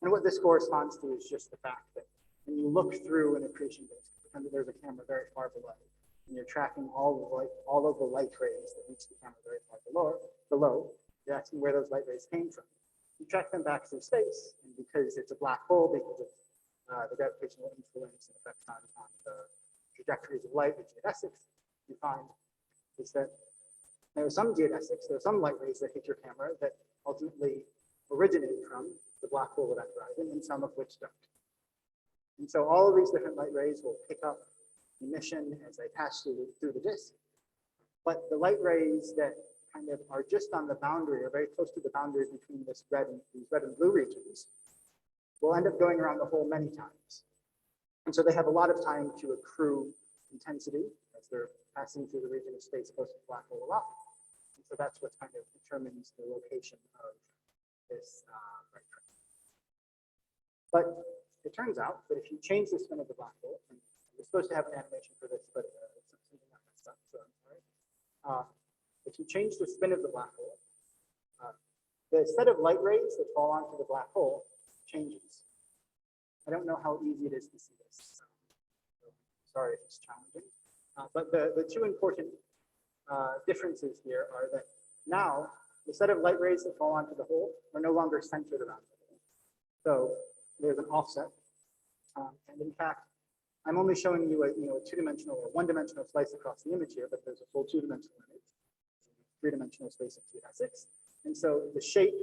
And what this corresponds to is just the fact that when you look through an accretion disk, pretend that there's a camera very far below, and you're tracking all of the light rays that reach the camera very far below, you're asking where those light rays came from. You track them back through space, and because it's a black hole, because of the gravitational influence and effects on the trajectories of light, the geodesics, you find is that there are some geodesics, there are some light rays that hit your camera that ultimately originate from the black hole of that horizon, and some of which don't. And so all of these different light rays will pick up emission as they pass through the disk. But the light rays that kind of are just on the boundary, or very close to the boundary between these red and blue regions, will end up going around the hole many times. And so they have a lot of time to accrue intensity as they're passing through the region of space close to the black hole a lot. And so that's what kind of determines the location of this bright train. But it turns out that if you change the spin of the black hole, and you're supposed to have an animation for this, but something got messed up, so I'm sorry. If you change the spin of the black hole, the set of light rays that fall onto the black hole changes. I don't know how easy it is to see this. So sorry if it's challenging. But the two important differences here are that now the set of light rays that fall onto the hole are no longer centered around the hole. So there's an offset. And in fact, I'm only showing you a two-dimensional or one-dimensional slice across the image here, but there's a full two-dimensional image, three-dimensional space of 2.6. And so the shape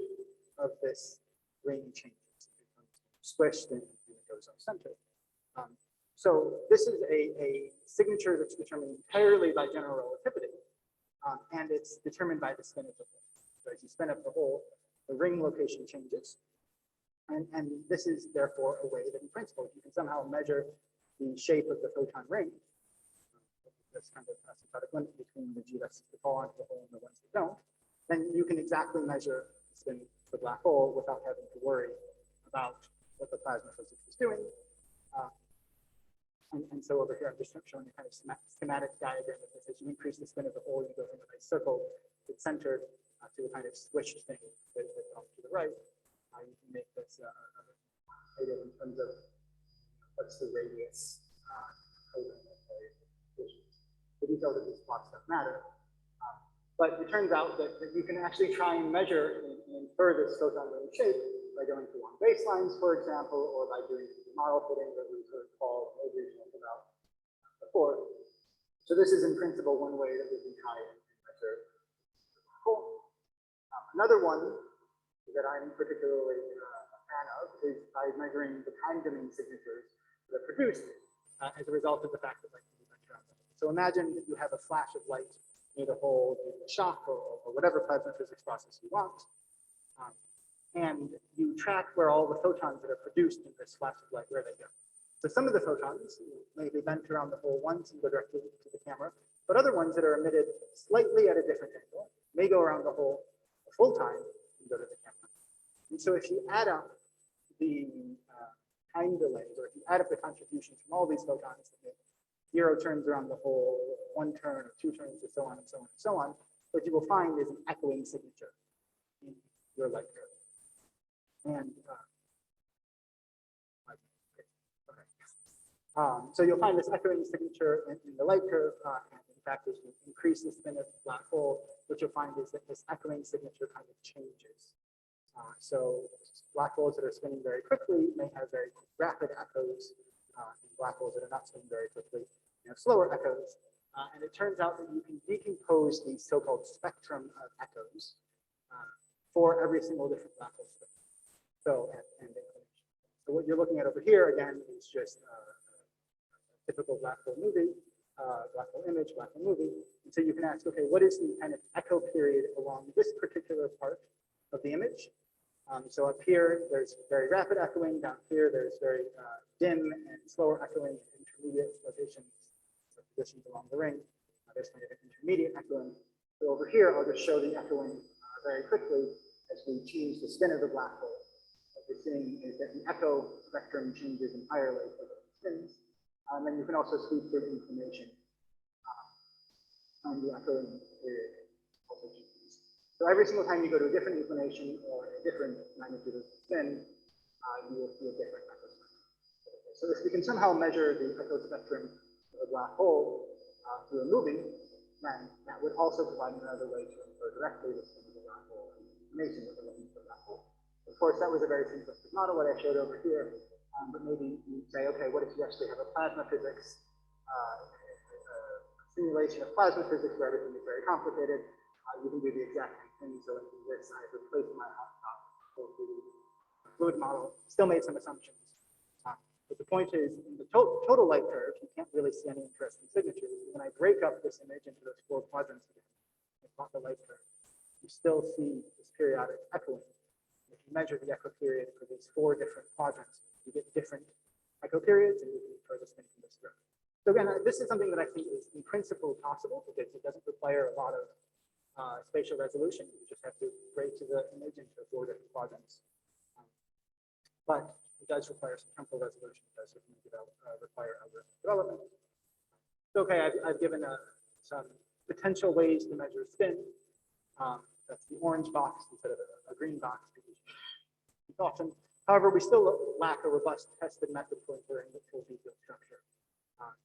of this ring changes. It becomes squished and it goes off-center. So this is a signature that's determined entirely by general relativity, and it's determined by the spin of the hole. So as you spin up the hole, the ring location changes. And this is therefore a way that in principle you can somehow measure the shape of the photon ring. This kind of asymptotic limit between the GLEX that fall onto the hole and the ones that don't. Then you can exactly measure the spin of the black hole without having to worry about what the plasma physics is doing. And so over here, I'm just showing a kind of schematic diagram of this. As you increase the spin of the hole, you go from a nice circle that's centered to a kind of squished thing that is off to the right. You can make this in terms of what's the radius. The details of these plots don't matter. But it turns out that you can actually try and measure and infer this photon ring shape by going to long baselines, for example, or by doing model fitting that we sort of call Avery talked about before. So this is in principle one way that we can try and measure. Another one that I'm particularly a fan of is by measuring the time domain signatures that are produced as a result of the fact that light can be bent around them. So imagine that you have a flash of light near the hole, near the shock, or whatever plasma physics process you want. And you track where all the photons that are produced in this flash of light, where they go. So some of the photons may be bent around the hole once and go directly to the camera, but other ones that are emitted slightly at a different angle may go around the hole a full time and go to the camera. And so if you add up the time delays, or if you add up the contributions from all these photons that make 0 turns around the hole, 1 turn, or 2 turns, or so on and so on and so on, what you will find is an echoing signature in your light curve. And so you'll find this echoing signature in the light curve. And in fact, as you increase the spin of the black hole, what you'll find is that this echoing signature kind of changes. So black holes that are spinning very quickly may have very rapid echoes, and black holes that are not spinning very quickly have slower echoes. And it turns out that you can decompose the so-called spectrum of echoes for every single different black hole spin. So, so what you're looking at over here, again, is just a typical black hole movie, black hole image, black hole movie. And so you can ask, okay, what is the kind of echo period along this particular part of the image? So up here, there's very rapid echoing. Down here, there's very dim and slower echoing at intermediate locations, so positions along the ring. There's kind of an intermediate echoing. So over here, I'll just show the echoing very quickly as we change the spin of the black hole. What we're seeing is that the echo spectrum changes entirely for the spins. And then you can also sweep through information on the echoing period also changes. So every single time you go to a different inclination or a different magnitude of spin, you will see a different echo spectrum. So if we can somehow measure the echo spectrum of a black hole through a movie, then that would also provide another way to infer directly the spin of the black hole and information that we're looking for the black hole. Of course, that was a very simplistic model, what I showed over here. But maybe you say, okay, what if you actually have a plasma physics, simulation of plasma physics where everything is very complicated? You can do the exact same thing. So in this, I've replaced my fluid model, still made some assumptions. But the point is, in the total light curve, you can't really see any interesting signatures. When I break up this image into those 4 quadrants again, and plot the light curve, you still see this periodic echoing. If you measure the echo period for these 4 different quadrants, you get different echo periods, and you can infer the spin from this curve. So again, this is something that I think is in principle possible because it doesn't require a lot of spatial resolution. You just have to break to the image into 4 different quadrants. But It does require some temporal resolution. It does require algorithm development. Okay, I've given some potential ways to measure spin. That's the orange box instead of a green box. Often, however, we still lack a robust tested method for inferring the full B-field structure.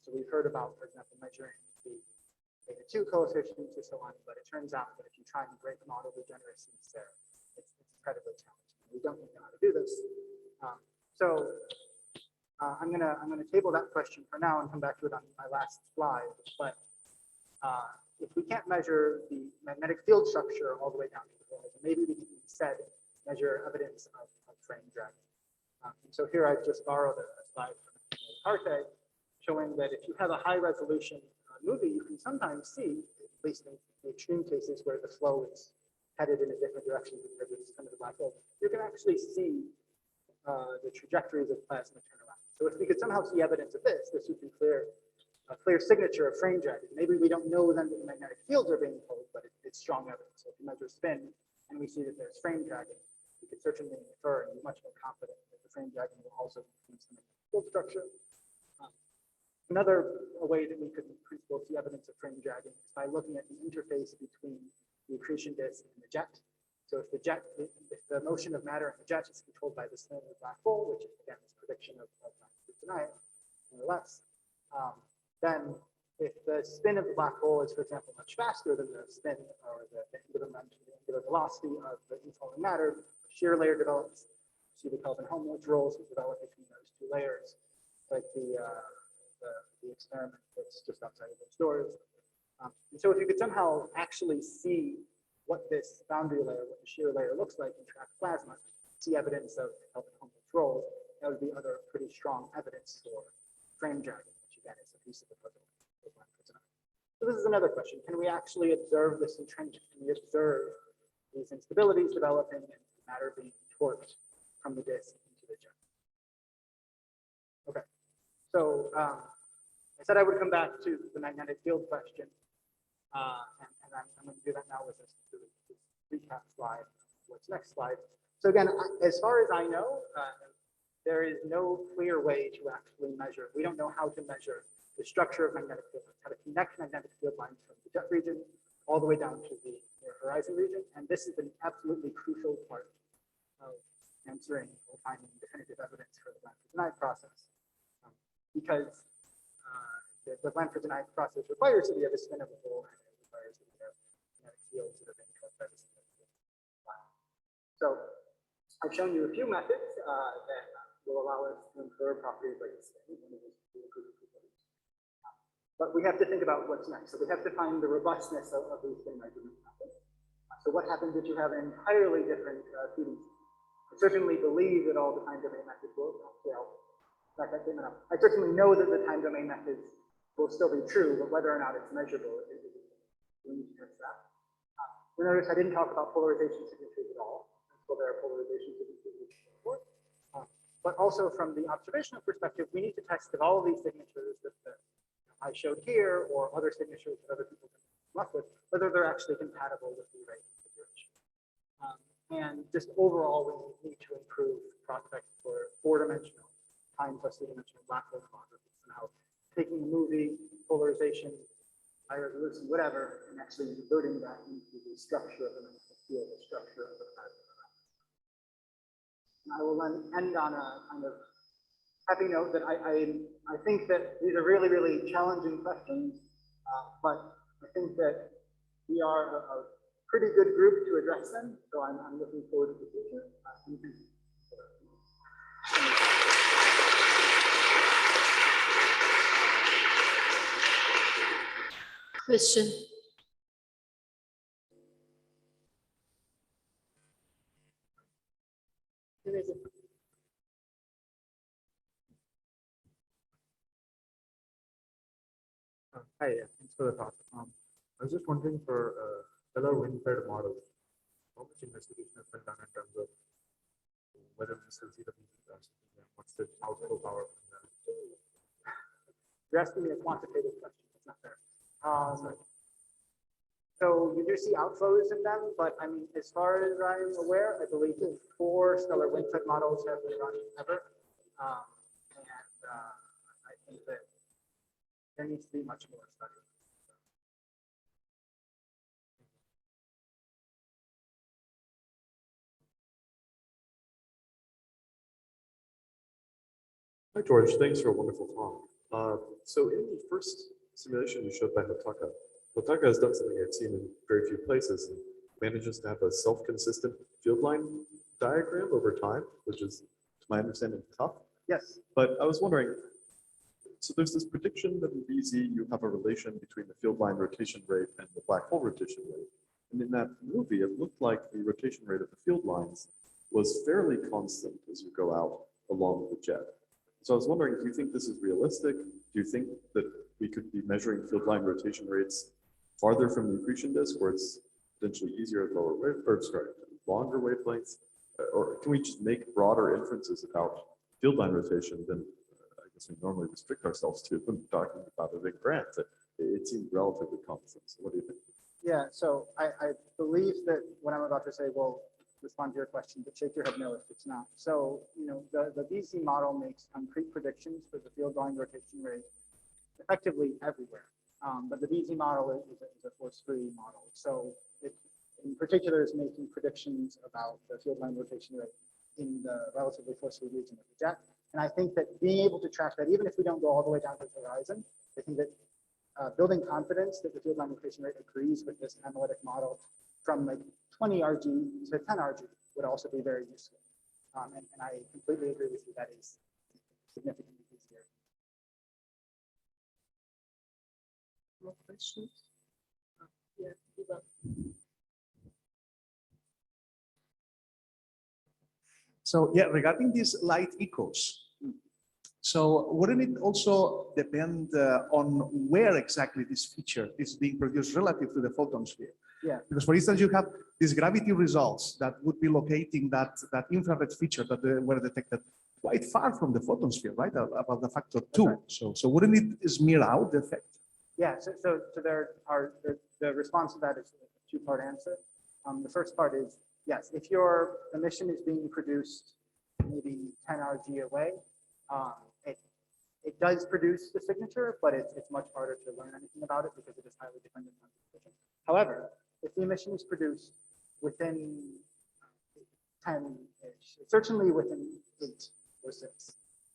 So we've heard about, for example, measuring the beta-2 coefficients or so on, but it turns out that if you try and break model degeneracies there, it's incredibly challenging. We don't know how to do this. I'm gonna table that question for now and come back to it on my last slide. But if we can't measure the magnetic field structure all the way down to the horizon, maybe we can instead measure evidence of frame dragging. So here I've just borrowed a slide from ngEHT showing that if you have a high resolution movie, you can sometimes see, at least in the extreme cases where the flow is headed in a different direction compared to some of the black hole, you can actually see the trajectories of plasma turn around. So if we could somehow see evidence of this would be a clear signature of frame dragging. Maybe we don't know then that the magnetic fields are being pulled, but it's strong evidence. So if you measure spin and we see that there's frame dragging, we could certainly infer and be much more confident that the frame dragging will also influence the magnetic field structure. Another way that we could in principle see evidence of frame dragging is by looking at the interface between the accretion disk and the jet. So if the motion of matter in the jet is controlled by the spin of the black hole, which is again this prediction of tonight, more or less, then if the spin of the black hole is, for example, much faster than the spin or the angular velocity of the inflowing matter, shear layer develops. You see the Kelvin-Helmholtz rules that develop between those two layers, like the experiment that's just outside of those doors. And so if you could somehow actually see what this boundary layer, what the shear layer looks like in trapped plasma, see evidence of Kelvin-Helmholtz roles, that would be other pretty strong evidence for frame dragging, which again is a piece of the puzzle. So this is another question. Can we actually observe this entrenchment? Can we observe these instabilities developing and matter being torqued from the disk into the jet? Okay. So I said I would come back to the magnetic field question, and I'm going to do that now with this recap slide. What's next slide? So again, as far as I know, there is no clear way to actually measure. We don't know how to measure the structure of magnetic field lines, how to connect magnetic field lines from the jet region all the way down to the near horizon region. And this is an absolutely crucial part of answering or finding definitive evidence for the Blanford-Denied process, because the Blanford-Denied process requires that we have a spin of the hole, and it requires that we have magnetic fields that have been caused by the spin of the hole. So I've shown you a few methods that will allow us to infer properties like spin. But we have to think about what's next. So we have to find the robustness of these spin measurement methods. So what happens if you have an entirely different feeding? I certainly believe that all the time domain methods will fail. I certainly know that the time domain methods will still be true, but whether or not it's measurable is we need to test that. You notice I didn't talk about polarization signatures at all. So there are polarization signatures before. But also from the observational perspective, we need to test if all of these signatures that I showed here or other signatures that other people can come up with, whether they're actually compatible with the array configuration. And just overall, we need to improve prospects for four-dimensional time plus two-dimensional black hole topography. Somehow taking a movie, polarization, high resolution, whatever, and actually inverting that into the structure of the magnetic field, the structure of the plasma. And I will then end on a kind of happy note that I think that these are really, really challenging questions, but I think that we are a pretty good group to address them. So I'm looking forward to the future. Question. There is a Hi, thanks for the talk. I was just wondering for fellow wind-fed models, how much investigation has been done in terms of whether we still see the what's the outflow power from that? You're asking me a quantitative question. It's not fair. So you do see outflows in them, but I mean, as far as I'm aware, I believe that 4 stellar wind-fed models have been run ever. I think that there needs to be much more study. Hi, George. Thanks for a wonderful talk. So in the first simulation you showed by Hotaka has done something I've seen in very few places and manages to have a self-consistent field line diagram over time, which is, to my understanding, tough. Yes. But I was wondering, so there's this prediction that in VZ you have a relation between the field line rotation rate and the black hole rotation rate. And in that movie, it looked like the rotation rate of the field lines was fairly constant as you go out along the jet. So I was wondering, do you think this is realistic? Do you think that we could be measuring field line rotation rates farther from the accretion disk, where it's potentially easier at lower wave, or sorry, longer wavelengths? Or can we just make broader inferences about field line rotation than I guess we normally restrict ourselves to when talking about a big grant? It seemed relatively constant. So what do you think? Yeah, so I believe that what I'm about to say will respond to your question, but shake your head no if it's not. So, you know, the VC model makes concrete predictions for the field line rotation rate effectively everywhere. But the VC model is a force-free model. So it in particular is making predictions about the field line rotation rate in the relatively force-free region of the jet. And I think that being able to track that, even if we don't go all the way down to the horizon, I think that building confidence that the field line rotation rate agrees with this analytic model from like 20 RG to 10 RG would also be very useful. And I completely agree with you, that is significantly easier. More questions? Yeah, Eva. So yeah, regarding these light echoes, so wouldn't it also depend on where exactly this feature is being produced relative to the photon sphere? Yeah. Because for instance, you have these gravity results that would be locating that infrared feature that were detected quite far from the photon sphere, right? About the factor 2. Right. So wouldn't it smear out the effect? Yeah, so there are, the response to that is a two-part answer. The first part is, yes, if your emission is being produced maybe 10 RG away, it does produce the signature, but it's much harder to learn anything about it because it is highly dependent on the emission. However, if the emission is produced within 10-ish, certainly within 8 or 6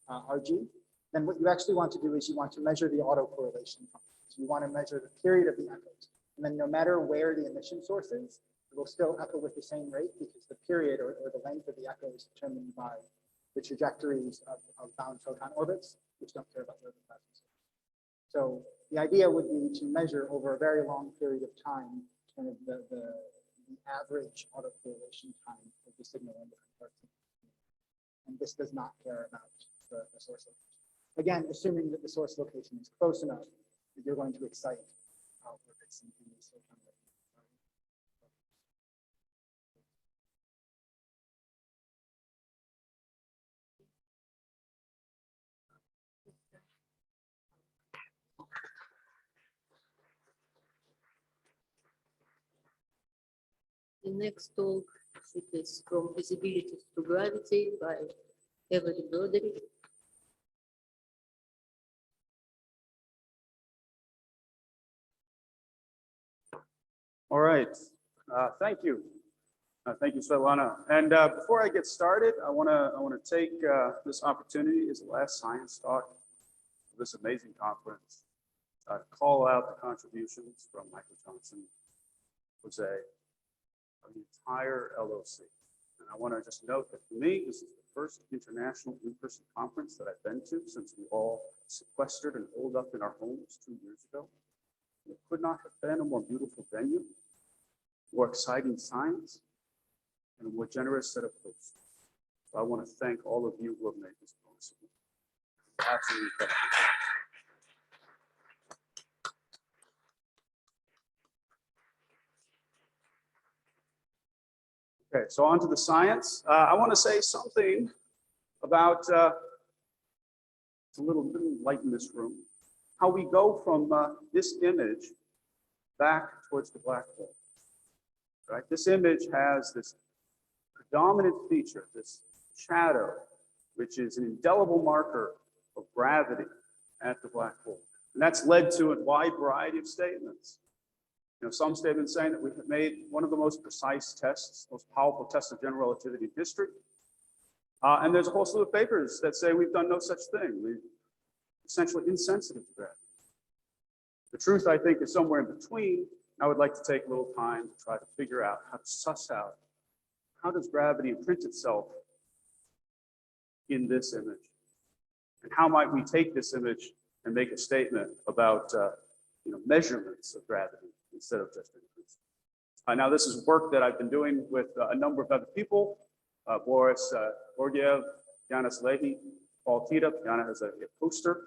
RG, then what you actually want to do is you want to measure the autocorrelation. So you want to measure the period of the echoes. And then no matter where the emission source is, it will still echo with the same rate because the period or the length of the echo is determined by the trajectories of bound photon orbits, which don't care about where the plasma is. So the idea would be to measure over a very long period of time kind of the average autocorrelation time of the signal in different parts. And this does not care about the source location. Again, assuming that the source location is close enough that you're going to excite orbits in these photon orbits. The next talk it is from Visibilities to Gravity by Avery Broderick. All right, thank you. Thank you, Svetlana. And before I get started, I want to take this opportunity as the last science talk of this amazing conference. Call out the contributions from Michael Johnson, José, of the entire LOC. And I want to just note that for me, this is the first international in-person conference that I've been to since we all sequestered and holed up in our homes 2 years ago. It could not have been a more beautiful venue, more exciting science, and a more generous set of hosts. So I want to thank all of you who have made this possible. Absolutely incredible. Okay, so on to the science. I want to say something about, it's a little light in this room, how we go from this image back towards the black hole. Right? This image has this predominant feature, this shadow, which is an indelible marker of gravity at the black hole. And that's led to a wide variety of statements. You know, some statements saying that we have made one of the most precise tests, most powerful tests of general relativity in history. And there's a whole slew of papers that say we've done no such thing. We're essentially insensitive to gravity. The truth, I think, is somewhere in between. I would like to take a little time to try to figure out how to suss out how does gravity imprint itself in this image? And how might we take this image and make a statement about measurements of gravity instead of just imprints? Now, this is work that I've been doing with a number of other people, Boris Georgiev, Yana Salehi, Paul Tita. Yana has a poster.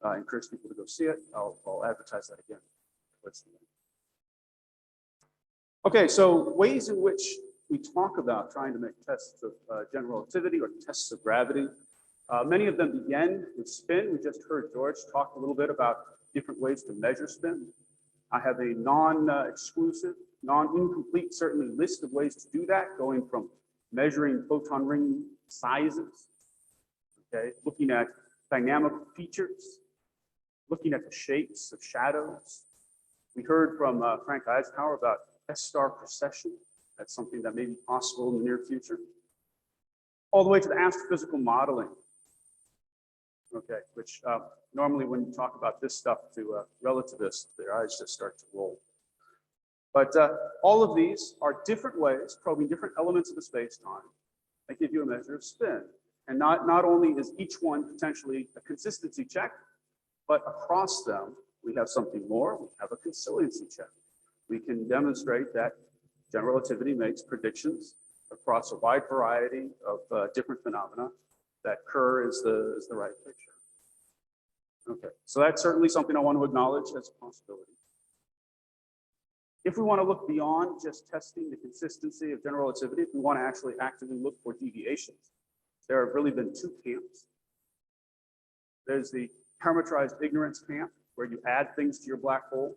I encourage people to go see it. I'll advertise that again. Okay, so ways in which we talk about trying to make tests of general relativity or tests of gravity. Many of them begin with spin. We just heard George talk a little bit about different ways to measure spin. I have a non-exclusive, non-incomplete, certainly, list of ways to do that, going from measuring photon ring sizes, okay, looking at dynamic features, looking at the shapes of shadows. We heard from Frank Eisenhower about S-star precession. That's something that may be possible in the near future. All the way to the astrophysical modeling, okay, which normally when you talk about this stuff to relativists, their eyes just start to roll. But all of these are different ways, probing different elements of the space-time that give you a measure of spin. And not only is each one potentially a consistency check, but across them, we have something more. We have a consiliency check. We can demonstrate that general relativity makes predictions across a wide variety of different phenomena, that Kerr is the right picture. Okay, so that's certainly something I want to acknowledge as a possibility. If we want to look beyond just testing the consistency of general relativity, if we want to actually actively look for deviations, there have really been two camps. There's the parametrized ignorance camp, where you add things to your black hole.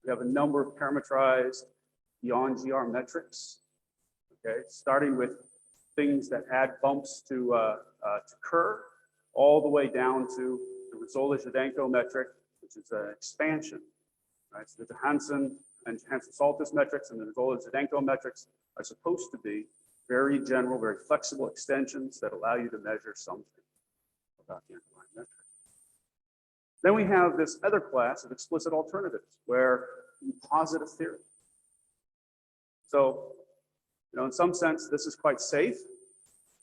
We have a number of parametrized beyond GR metrics, okay, starting with things that add bumps to Kerr, all the way down to the Rizzoli-Zhdanko metric, which is an expansion, right? So there's a Hansen and Hansen-Saltis metrics, and the Rizzoli-Zhdanko metrics are supposed to be very general, very flexible extensions that allow you to measure something about the underlying metric. Then we have this other class of explicit alternatives, where you posit a theory. So, in some sense, this is quite safe.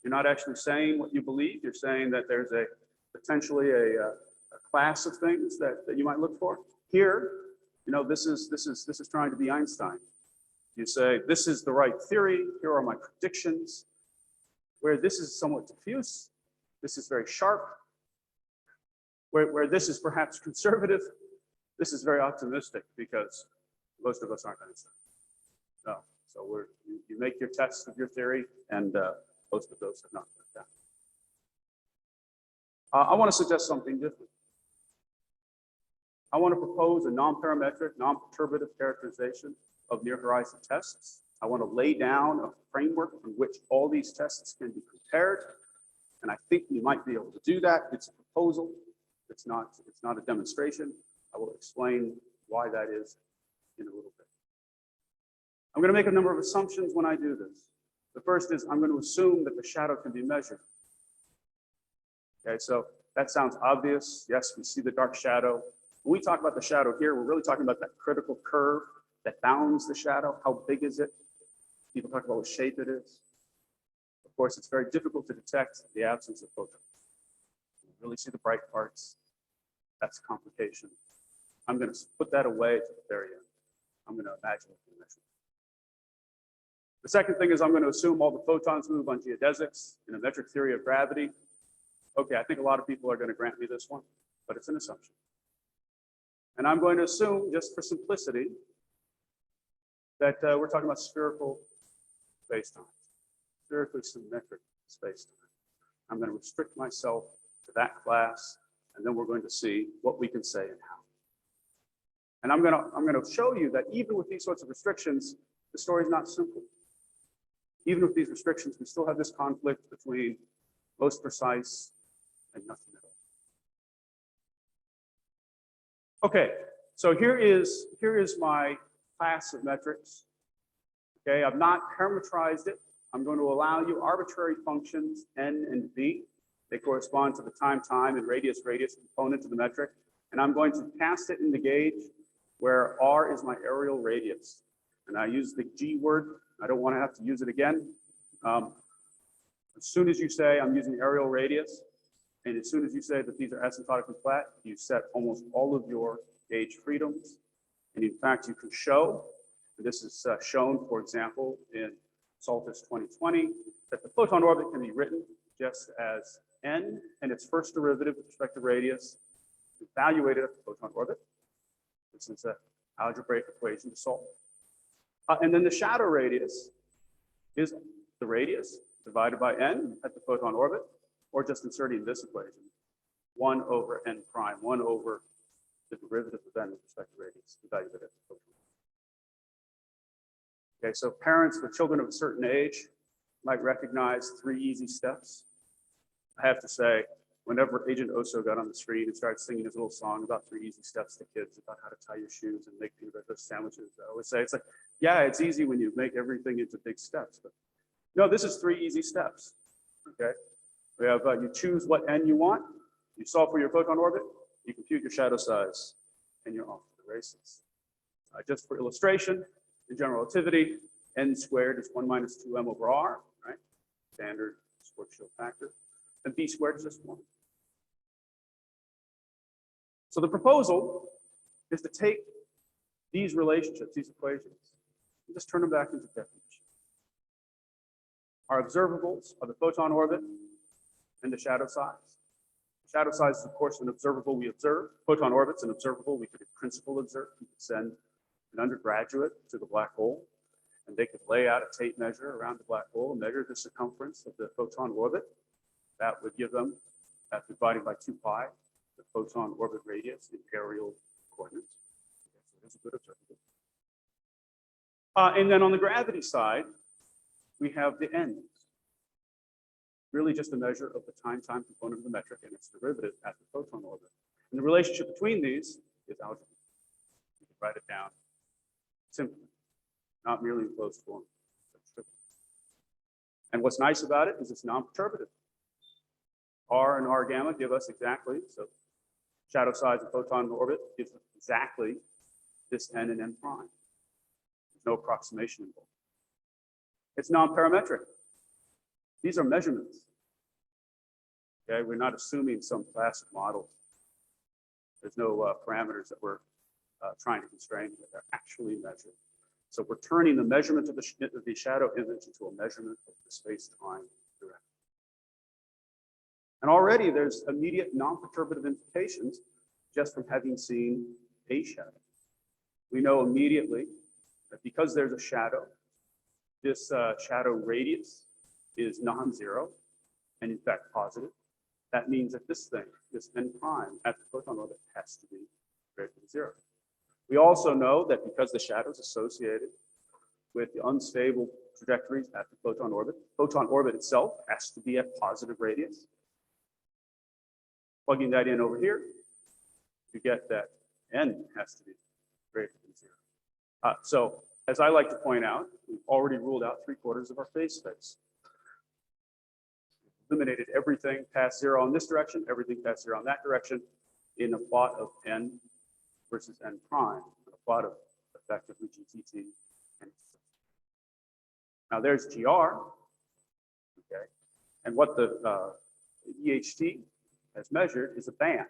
You're not actually saying what you believe. You're saying that there's potentially a class of things that you might look for. Here, this is trying to be Einstein. You say, this is the right theory. Here are my predictions. Where this is somewhat diffuse, this is very sharp. Where this is perhaps conservative, this is very optimistic, because most of us aren't Einstein. No. So you make your tests of your theory, and most of those have not worked out. I want to suggest something different. I want to propose a non-parametric, non-perturbative characterization of near-horizon tests. I want to lay down a framework in which all these tests can be compared, and I think we might be able to do that. It's a proposal. It's not a demonstration. I will explain why that is in a little bit. I'm going to make a number of assumptions when I do this. The first is I'm going to assume that the shadow can be measured. Okay, so that sounds obvious. Yes, we see the dark shadow. When we talk about the shadow here, we're really talking about that critical curve that bounds the shadow. How big is it? People talk about what shape it is. Of course, it's very difficult to detect the absence of photons. You really see the bright parts. That's a complication. I'm going to put that away to the very end. I'm going to imagine it can measure. The second thing is I'm going to assume all the photons move on geodesics in a metric theory of gravity. Okay, I think a lot of people are going to grant me this one, but it's an assumption. And I'm going to assume, just for simplicity, that we're talking about spherical spacetime, spherically symmetric spacetime. I'm going to restrict myself to that class, and then we're going to see what we can say and how. And I'm going to show you that even with these sorts of restrictions, the story is not simple. Even with these restrictions, we still have this conflict between most precise, and nothing at all. Okay, so here is my class of metrics. Okay, I've not parametrized it. I'm going to allow you arbitrary functions n and v. They correspond to the time and radius component of the metric. And I'm going to cast it in the gauge where r is my aerial radius. And I use the G word. I don't want to have to use it again. As soon as you say I'm using aerial radius, and as soon as you say that these are asymptotically flat, you set almost all of your gauge freedoms. And in fact, you can show, and this is shown, for example, in Soltis 2020, that the photon orbit can be written just as n and its first derivative with respect to radius evaluated at the photon orbit. This is an algebraic equation to solve. And then the shadow radius is the radius divided by n at the photon orbit, or just inserting this equation, 1 over n prime, 1 over the derivative of n with respect to radius evaluated at the photon orbit. Okay, so parents with children of a certain age might recognize 3 easy steps. I have to say, whenever Agent Oso got on the screen and started singing his little song about 3 easy steps to kids about how to tie your shoes and make peanut butter sandwiches, I always say, it's like, yeah, it's easy when you make everything into big steps. But no, this is 3 easy steps. Okay, we have you choose what n you want, you solve for your photon orbit, you compute your shadow size, and you're off to the races. Just for illustration, in general relativity, n squared is 1 minus 2m over r, right? Standard Schwarzschild factor. And b squared is just 1. So the proposal is to take these relationships, these equations, and just turn them back into definitions. Our observables are the photon orbit and the shadow size. Shadow size is, of course, an observable we observe. Photon orbit's an observable we could in principle observe. We could send an undergraduate to the black hole, and they could lay out a tape measure around the black hole and measure the circumference of the photon orbit. That would give them, divided by 2 pi, the photon orbit radius in aerial coordinates. Okay, so there's a good observable. And then on the gravity side, we have the n's. Really just a measure of the time component of the metric and its derivative at the photon orbit. And the relationship between these is algebra. You can write it down simply, not merely in closed form. And what's nice about it is it's non-perturbative. R and R gamma give us exactly, so shadow size of photon orbit gives us exactly this n and n prime. There's no approximation involved. It's non-parametric. These are measurements. Okay, we're not assuming some classic model. There's no parameters that we're trying to constrain. They're actually measured. So we're turning the measurement of the shadow image into a measurement of the space-time direction. And already there's immediate non-perturbative implications just from having seen a shadow. We know immediately that because there's a shadow, this shadow radius is non-zero and in fact positive. That means that this thing, this n prime at the photon orbit has to be greater than 0. We also know that because the shadow is associated with the unstable trajectories at the photon orbit itself has to be at positive radius. Plugging that in over here, you get that n has to be greater than 0. So as I like to point out, we've already ruled out 3/4 of our phase space. Eliminated everything past 0 in this direction, everything past 0 in that direction, in a plot of n versus n prime, a plot of effectively GTT. Now there's GR, okay, and what the ngEHT has measured is a band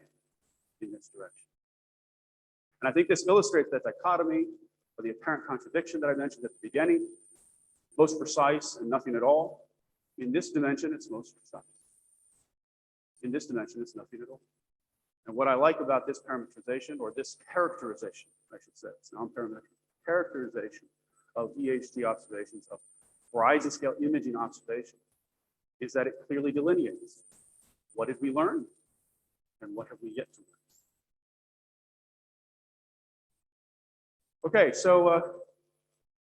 in this direction. And I think this illustrates that dichotomy or the apparent contradiction that I mentioned at the beginning, most precise and nothing at all. In this dimension, it's most precise. In this dimension, it's nothing at all. And what I like about this parametrization, or this characterization, I should say, it's non-parametric characterization of ngEHT observations, of horizon scale imaging observation, is that it clearly delineates what did we learn and what have we yet to learn. Okay, so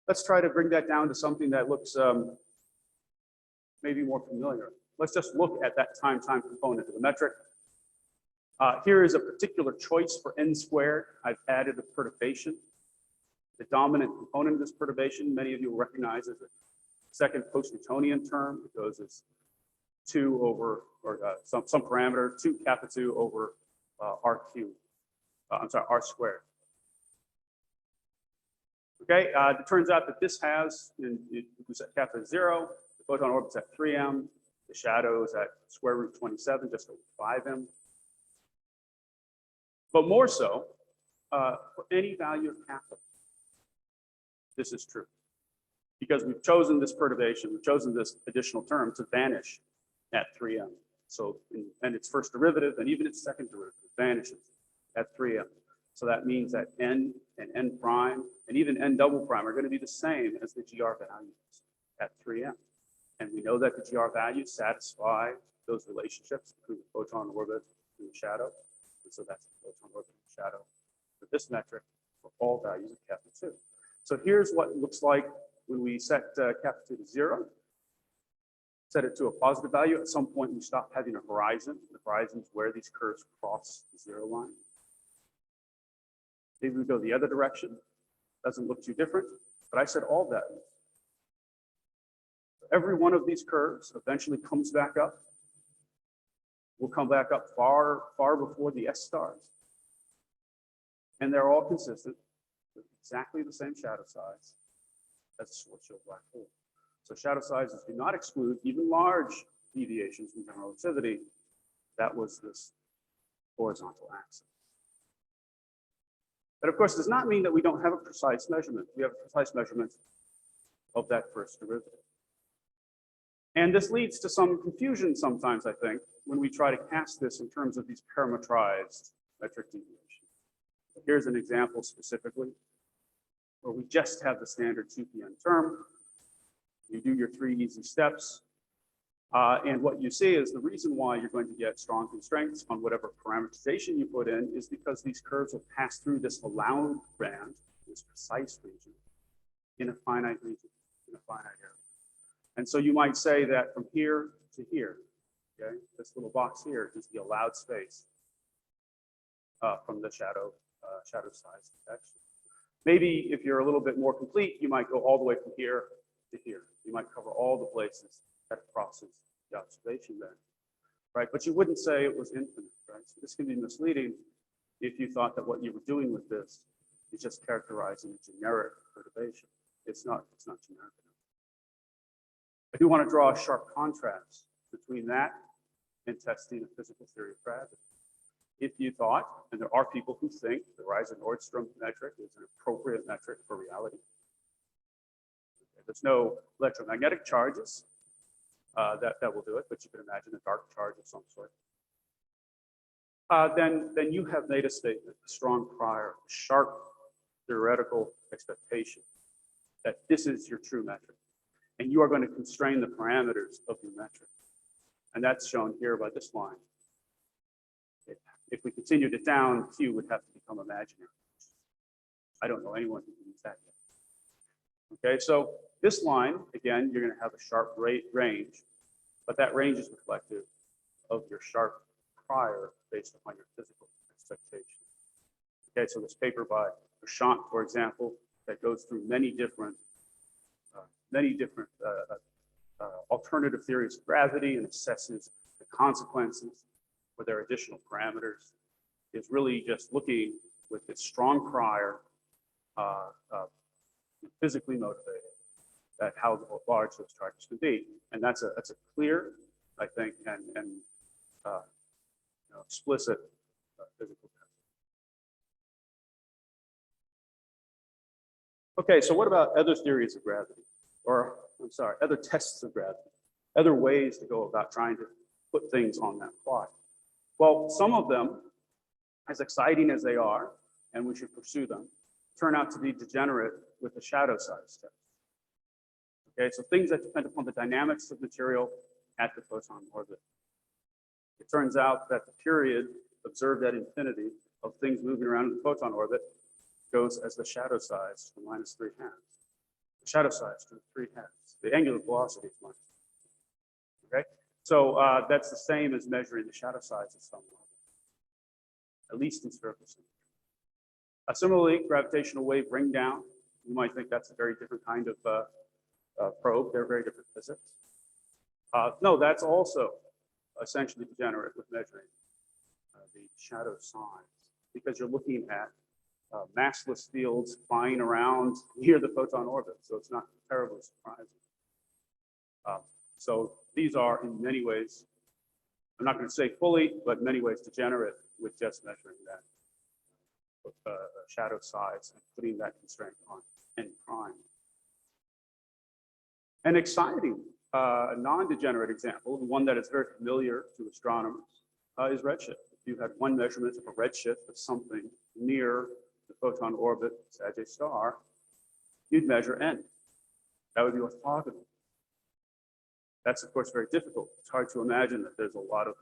let's try to bring that down to something that looks maybe more familiar. let's just look at that time component of the metric. Here is a particular choice for n squared. I've added a perturbation. The dominant component of this perturbation, many of you will recognize as a second post-Newtonian term. It goes as 2 over, or some parameter, 2 kappa 2 over r cubed. R squared. Okay, it turns out that this has, we set kappa 0, the photon orbit's at 3m, the shadow is at square root 27, just over 5m. But more so, for any value of kappa, this is true. Because we've chosen this perturbation, we've chosen this additional term to vanish at 3m. So, and its first derivative and even its second derivative vanishes at 3m. So that means that n and n prime and even n double prime are going to be the same as the GR values at 3m. And we know that the GR values satisfy those relationships between the photon orbit and the shadow. And so that's the photon orbit and the shadow for this metric for all values of kappa 2. So here's what it looks like when we set kappa 2 to 0. Set it to a positive value. At some point, we stop having a horizon. The horizon is where these curves cross the 0 line. Maybe we go the other direction. Doesn't look too different, but I said all that. Every one of these curves eventually comes back up. Will come back up far, far before the S stars. And they're all consistent with exactly the same shadow size as a Schwarzschild black hole. So shadow sizes do not exclude even large deviations from general relativity. That was this horizontal axis. But of course, does not mean that we don't have a precise measurement. We have a precise measurement of that first derivative. And this leads to some confusion sometimes, I think, when we try to cast this in terms of these parametrized metric deviations. Here's an example specifically where we just have the standard 2pn term. You do your 3 easy steps. And what you see is the reason why you're going to get strong constraints on whatever parameterization you put in is because these curves will pass through this allowed band, this precise region, in a finite region, in a finite area. And so you might say that from here to here, okay, this little box here is the allowed space from the shadow size detection. Maybe if you're a little bit more complete, you might go all the way from here to here. You might cover all the places that it crosses the observation band, right? But you wouldn't say it was infinite, right? So this can be misleading if you thought that what you were doing with this is just characterizing a generic perturbation. It's not generic enough. I do want to draw a sharp contrast between that and testing a physical theory of gravity. If you thought, and there are people who think the Reiser-Nordstrom metric is an appropriate metric for reality. There's no electromagnetic charges that will do it, but you can imagine a dark charge of some sort. Then you have made a statement, a strong prior, sharp theoretical expectation that this is your true metric. And you are going to constrain the parameters of your metric. And that's shown here by this line. If we continued it down, Q would have to become imaginary. I don't know anyone who can use that yet. Okay, so this line, again, you're going to have a sharp range, but that range is reflective of your sharp prior based upon your physical expectation. Okay, so this paper by Shep, for example, that goes through many different alternative theories of gravity and assesses the consequences for their additional parameters, is really just looking with this strong prior, physically motivated, at how large those charges can be. And that's a clear, I think, and explicit physical test. Okay, so what about other theories of gravity? Or, I'm sorry, other tests of gravity, other ways to go about trying to put things on that plot? Well, some of them, as exciting as they are, and we should pursue them, turn out to be degenerate with the shadow size test. Okay, so things that depend upon the dynamics of material at the photon orbit. It turns out that the period observed at infinity of things moving around in the photon orbit goes as the shadow size to -3 halves. The shadow size to 3 halves. The angular velocity is -. Okay, So that's the same as measuring the shadow size of some level, at least in spherical symmetry. Similarly, gravitational wave ring down. You might think that's a very different kind of probe. They're very different physics. No, that's also essentially degenerate with measuring the shadow size, because you're looking at massless fields flying around near the photon orbit, so it's not terribly surprising. So these are in many ways, I'm not going to say fully, but in many ways degenerate with just measuring that shadow size and putting that constraint on n prime. An exciting non-degenerate example, and one that is very familiar to astronomers, is redshift. If you had one measurement of a redshift of something near the photon orbit, Sag star, you'd measure n. That would be orthogonal. That's, of course, very difficult. It's hard to imagine that there's a lot of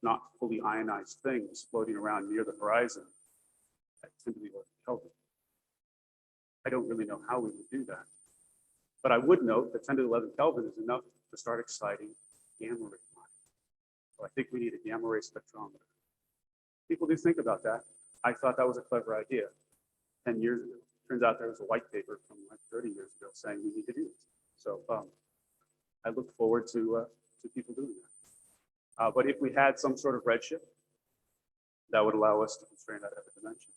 not fully ionized things floating around near the horizon at 10 to the 11 Kelvin. I don't really know how we would do that. But I would note that 10 to the 11 Kelvin is enough to start exciting gamma ray lines. So I think we need a gamma ray spectrometer. People do think about that. I thought that was a clever idea 10 years ago. Turns out there was a white paper from like 30 years ago saying we need to do this. So I look forward to people doing that. But if we had some sort of redshift, that would allow us to constrain that other dimension.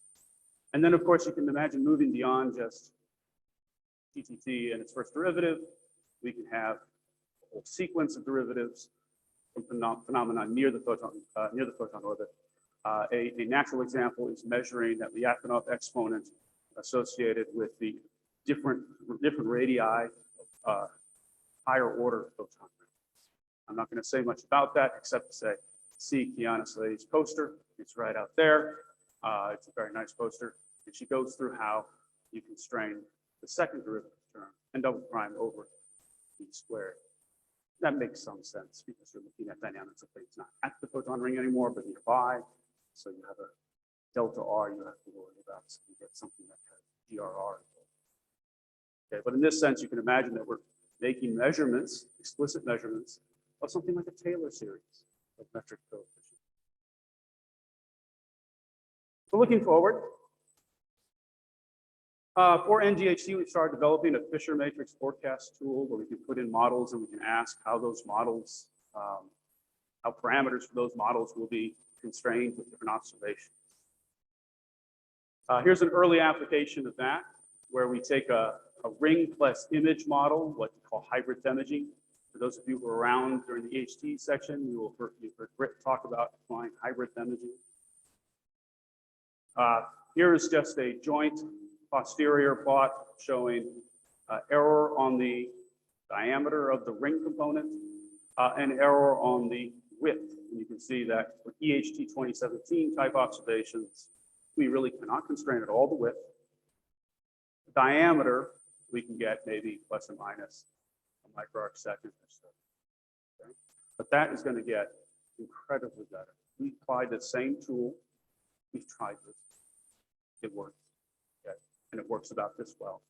And then, of course, you can imagine moving beyond just TTT and its first derivative. We can have a whole sequence of derivatives from phenomena near the photon orbit. A natural example is measuring that Lyapunov exponent associated with the different radii of higher order photon rings. I'm not going to say much about that except to say, see Kiana Salehi's poster. It's right out there. It's a very nice poster. And she goes through how you constrain the second derivative term and double prime over d squared. That makes some sense because you're looking at dynamics of things not at the photon ring anymore, but nearby. So you have a delta R you have to worry about, so you get something that has GRR. Okay, but in this sense, you can imagine that we're making measurements, explicit measurements, of something like a Taylor series of metric coefficients. So looking forward, for ngEHT, we started developing a Fisher matrix forecast tool where we can put in models and we can ask how those models, how parameters for those models will be constrained with different observations. Here's an early application of that, where we take a ring plus image model, what we call hybrid imaging. For those of you who are around during the EHT section, you've heard Britt talk about applying hybrid imaging. Here's just a joint posterior plot showing error on the diameter of the ring component and error on the width. And you can see that for EHT 2017 type observations, we really cannot constrain at all the width. The diameter, we can get maybe plus or minus a microarc second or so. Okay? But that is going to get incredibly better. We applied the same tool. We've tried this. It works. Okay? And it works about this well.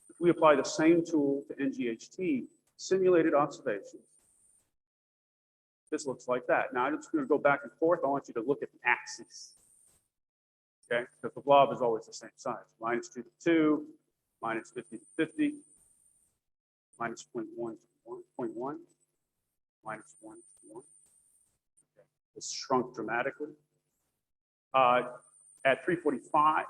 If we apply the same tool to ngEHT, simulated observations, this looks like that. Now I'm just going to go back and forth. I want you to look at the axis. Okay, because the blob is always the same size. Minus 2 to 2, minus 50 to 50, minus 0.1 to 1.1, minus 1 to 1. Okay. It's shrunk dramatically. At 345,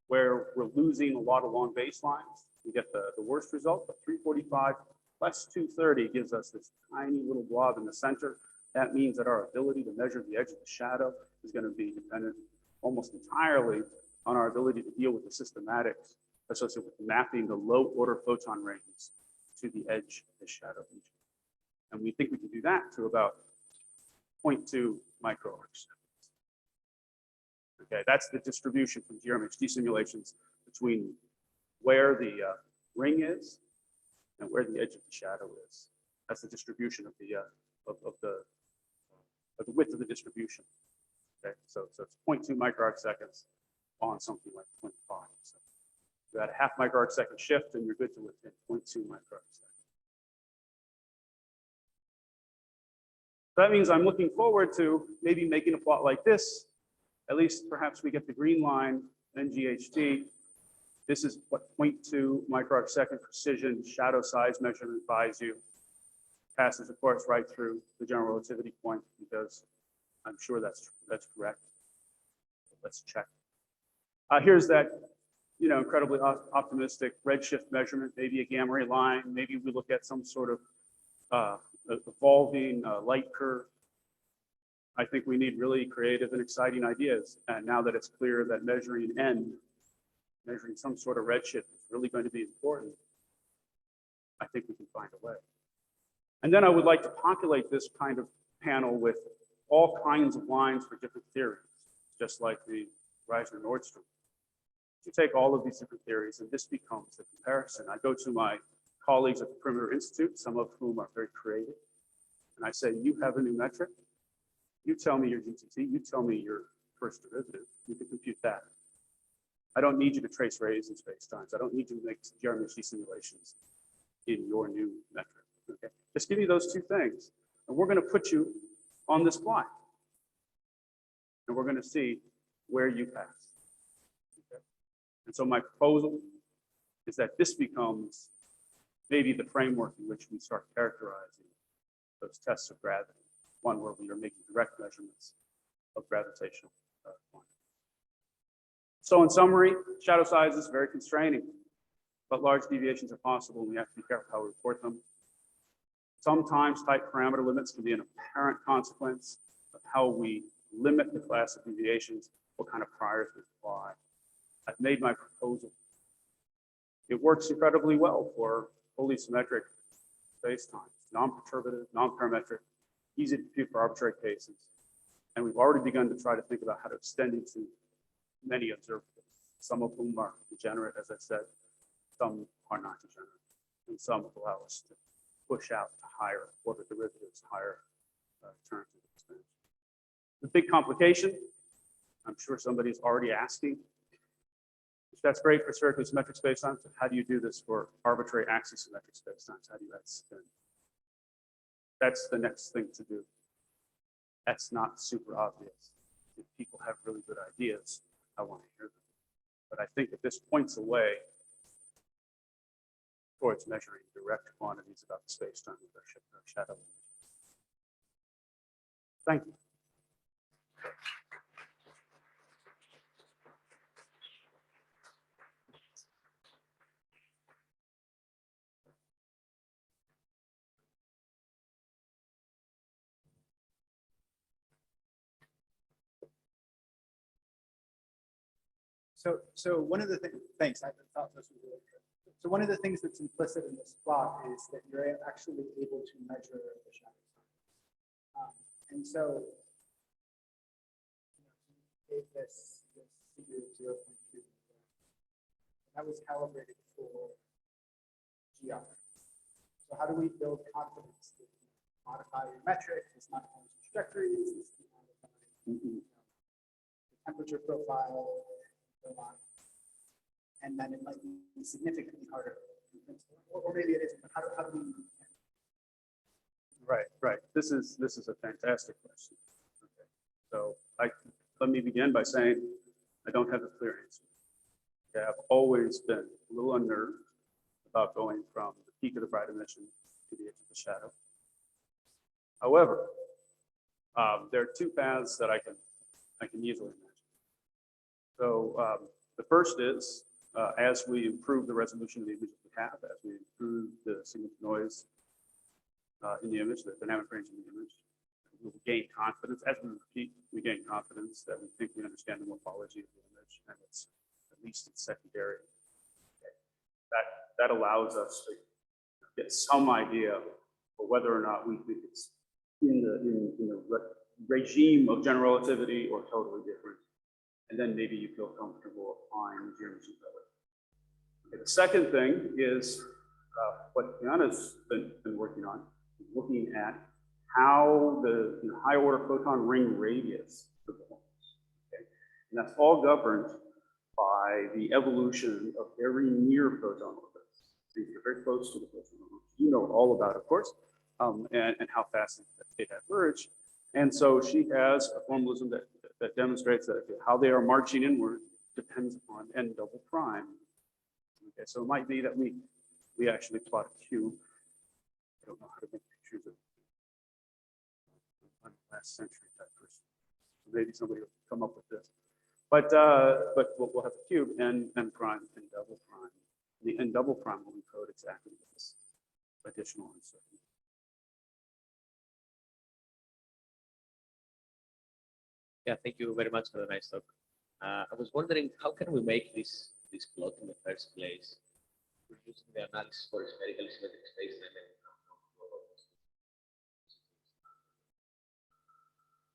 where we're losing a lot of long baselines, we get the worst result. But 345 plus 230 gives us this tiny little blob in the center. That means that our ability to measure the edge of the shadow is going to be dependent almost entirely on our ability to deal with the systematics associated with mapping the low order photon rings to the edge of the shadow region. And we think we can do that to about 0.2 microarc seconds. Okay, that's the distribution from GRMHD simulations between where the ring is and where the edge of the shadow is. That's the distribution of the width of the distribution. Okay, so it's 0.2 microarc seconds on something like 0.5. So you add a half microarc second shift, and you're good to within 0.2 microarc seconds. That means I'm looking forward to maybe making a plot like this. At least perhaps we get the green line, ngEHT. This is what 0.2 microarcsecond precision shadow size measurement buys you. Passes, of course, right through the general relativity point because I'm sure that's correct. Let's check. Here's that, incredibly optimistic redshift measurement, maybe a gamma ray line. Maybe we look at some sort of evolving light curve. I think we need really creative and exciting ideas. And now that it's clear that measuring some sort of redshift is really going to be important, I think we can find a way. And then I would like to populate this kind of panel with all kinds of lines for different theories, just like the Reisner-Nordstrom. You take all of these different theories and this becomes the comparison. I go to my colleagues at the Perimeter Institute, some of whom are very creative, and I say, you have a new metric. You tell me your GTT, you tell me your first derivative, you can compute that. I don't need you to trace rays in space-times. I don't need you to make geometry simulations in your new metric. Okay? Just give me those two things, and we're going to put you on this plot. And we're going to see where you pass. Okay? And so my proposal is that this becomes maybe the framework in which we start characterizing those tests of gravity, one where we are making direct measurements of gravitational quantity. So in summary, shadow size is very constraining, but large deviations are possible and we have to be careful how we report them. Sometimes tight parameter limits can be an apparent consequence of how we limit the class of deviations, what kind of priors we apply. I've made my proposal. It works incredibly well for fully symmetric spacetimes, non-perturbative, non-parametric, easy to compute for arbitrary cases. And we've already begun to try to think about how to extend it to many observables, some of whom are degenerate, as I said, some are not degenerate, and some allow us to push out to higher order derivatives, higher terms of expansion. The big complication, I'm sure somebody's already asking, if that's great for spherically symmetric spacetimes, how do you do this for arbitrary axisymmetric spacetimes? How do you add spin? That's the next thing to do. That's not super obvious. If people have really good ideas, I want to hear them. But I think that this points away towards measuring direct quantities about the space-time of our shadow. Thank you. So one of the things, thanks, I thought this was really good. So one of the things that's implicit in this plot is that you're actually able to measure the shadow size. And so you gave this figure of 0.2. That was calibrated for GR. So how do we build confidence that you modify your metric, this modifies your trajectories, this modifies the temperature profile, and then it might be significantly harder, or maybe it isn't. But how do we? Right. This is a fantastic question. Okay. So let me begin by saying I don't have a clear answer. Okay, I've always been a little unnerved about going from the peak of the bright emission to the edge of the shadow. However, there are two paths that I can easily imagine. So the first is, as we improve the resolution of the images we have, as we improve the signal to noise in the image, the dynamic range in the image, we will gain confidence. As we repeat, we gain confidence that we think we understand the morphology of the image, and it's at least it's secondary. That allows us to get some idea of whether or not we think it's in the regime of general relativity or totally different. And then maybe you feel comfortable applying the geometry better. Okay, the second thing is what Diana's been working on, looking at how the high order photon ring radius performs. Okay? And that's all governed by the evolution of very near photon orbits. These are very close to the photon orbit. You know all about, of course, and how fast it diverged. And so she has a formalism that demonstrates that how they are marching inward depends upon n double prime. Okay, so it might be that we actually plot a cube. I don't know how to make pictures of last century type person. Maybe somebody will come up with this. But we'll have a cube n prime and double prime. The n double prime will encode exactly this additional uncertainty. Yeah, thank you very much for the nice talk. I was wondering, how can we make this plot in the first place? We're using the analysis for spherical symmetric space-time.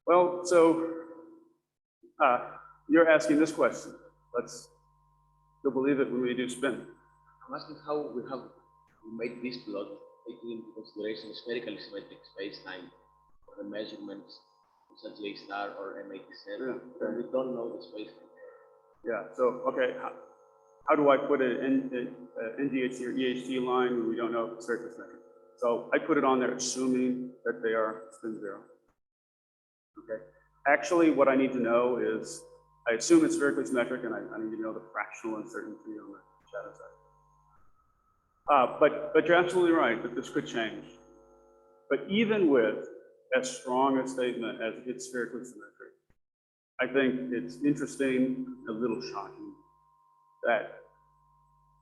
Well, so you're asking this question. You'll believe it when we do spin. I'm asking how we made this plot taking into consideration spherical symmetric space-time for the measurements such as star or M87. Yeah, okay. We don't know the space. Yeah, so, okay, how do I put it in ngEHT or EHT line when we don't know spherical symmetric? So I put it on there assuming that they are spin zero. Okay, actually what I need to know is, I assume it's spherically symmetric and I need to know the fractional uncertainty on the shadow side. But you're absolutely right that this could change. But even with as strong a statement as it's spherically symmetric, I think it's interesting, a little shocking, that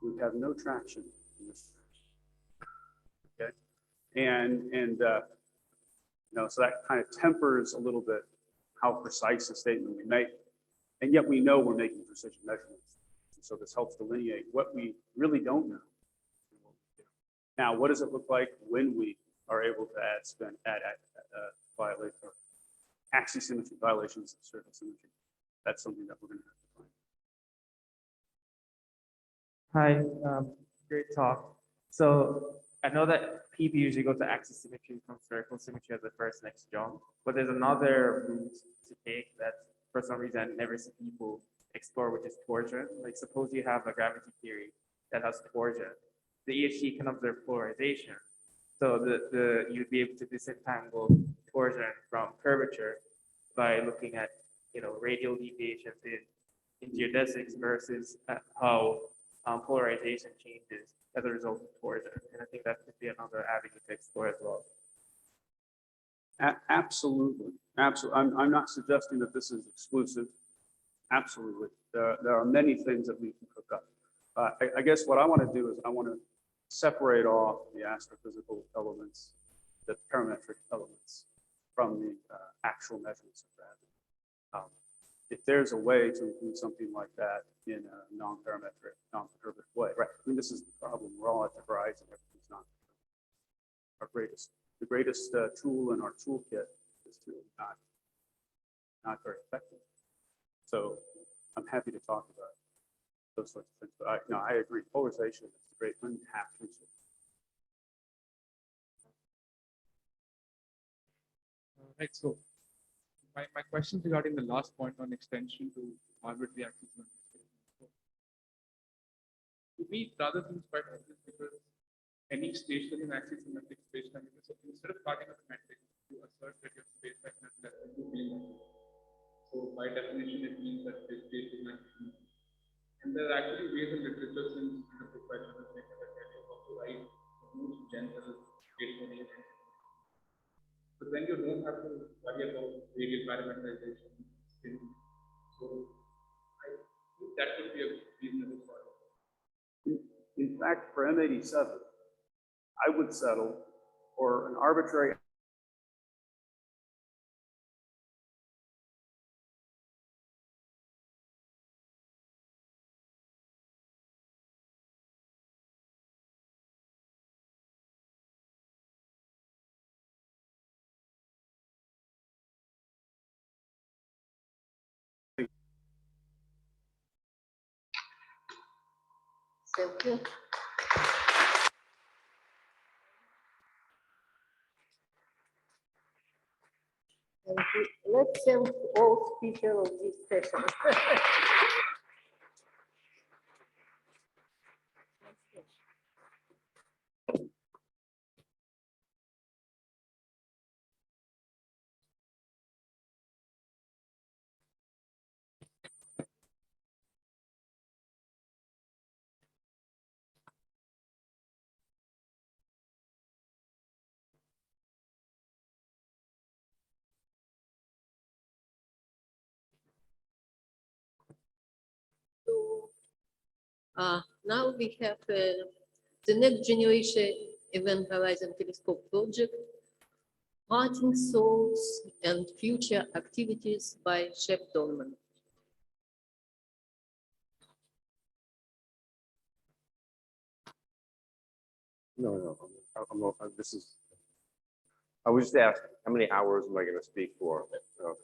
we have no traction in this direction. Okay, and so that kind of tempers a little bit how precise a statement we make, and yet we know we're making precision measurements. And so this helps delineate what we really don't know. Now, what does it look like when we are able to add axis symmetry violations of spherical symmetry? That's something that we're going to have to find. Hi, great talk. So I know that people usually go to axis symmetry from spherical symmetry as the first next jump, but there's another route to take that for some reason I never see people explore, which is torsion. Like suppose you have a gravity theory that has torsion. The EHT can observe polarization. So you'd be able to disentangle torsion from curvature by looking at radial deviations in geodesics versus how polarization changes as a result of torsion. And I think that could be another avenue to explore as well. Absolutely, absolutely. I'm not suggesting that this is exclusive. Absolutely, there are many things that we can cook up. I guess what I want to do is I want to separate off the astrophysical elements, the parametric elements, from the actual measurements of gravity. If there's a way to include something like that in a non-parametric, non-perturbative way, right? I mean, this is the problem. We're all at the horizon. Everything's not the greatest tool in our toolkit is not very effective. So I'm happy to talk about those sorts of things. But I agree. Polarization is a great untapped resource. Right. So my question regarding the last point on extension to arbitrary axis symmetry. To me, rather than quite obvious because any stationary and axis symmetric spacetime, so instead of starting with a metric, you assert that your spacetime has less than 2 million. So by definition, it means that this space is not. And there are actually ways in literature since the professional that you have to write most general stationary. But then you don't have to worry about radial parameterization. So I think that would be a reasonable solution. In fact, for M87, I would settle for an arbitrary Thank you. Thank you. Let's thank all speakers of this session. Now we have the next generation Event Horizon Telescope project, Parting Souls and Future Activities by Shep Doeleman. No, this is, I was just asked, how many hours am I going to speak for? So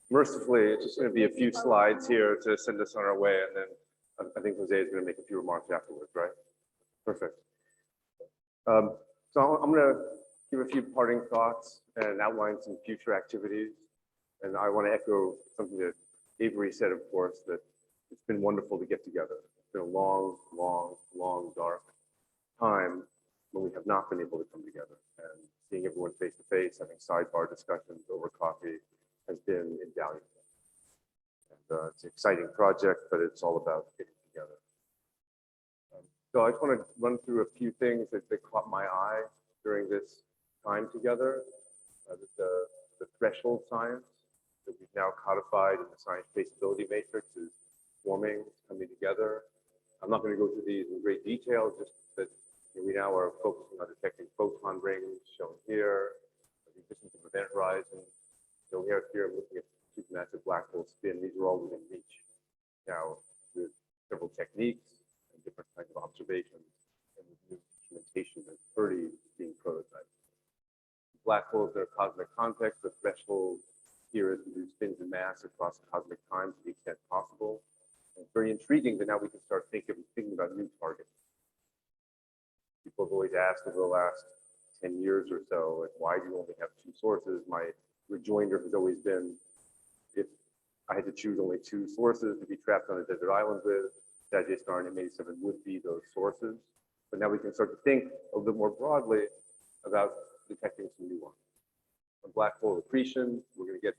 mercifully, it's just going to be a few slides here to send us on our way, and then I think Jose is going to make a few remarks afterwards, right? Perfect. So I'm going to give a few parting thoughts and outline some future activities. And I want to echo something that Avery said, of course, that it's been wonderful to get together. It's been a long, dark time when we have not been able to come together. And seeing everyone face to face, having sidebar discussions over coffee has been invaluable. And it's an exciting project, but it's all about getting together. So I just want to run through a few things that caught my eye during this time together. The threshold science that we've now codified in the science traceability matrix is forming, coming together. I'm not going to go through these in great detail, just that we now are focusing on detecting photon rings shown here, the distance of event horizon. So here I'm looking at supermassive black hole spin. These are all within reach. Now, with several techniques and different kinds of observations, and with new instrumentation that's already being prototyped. Black holes in a cosmic context, the threshold here is to do spins and mass across cosmic time to the extent possible. And it's very intriguing that now we can start thinking about new targets. People have always asked over the last 10 years or so, like, why do you only have two sources? My rejoinder has always been, if I had to choose only two sources to be trapped on a desert island with, Sagittarius star and M87 would be those sources. But now we can start to think a little bit more broadly about detecting some new ones. On black hole accretion, we're going to get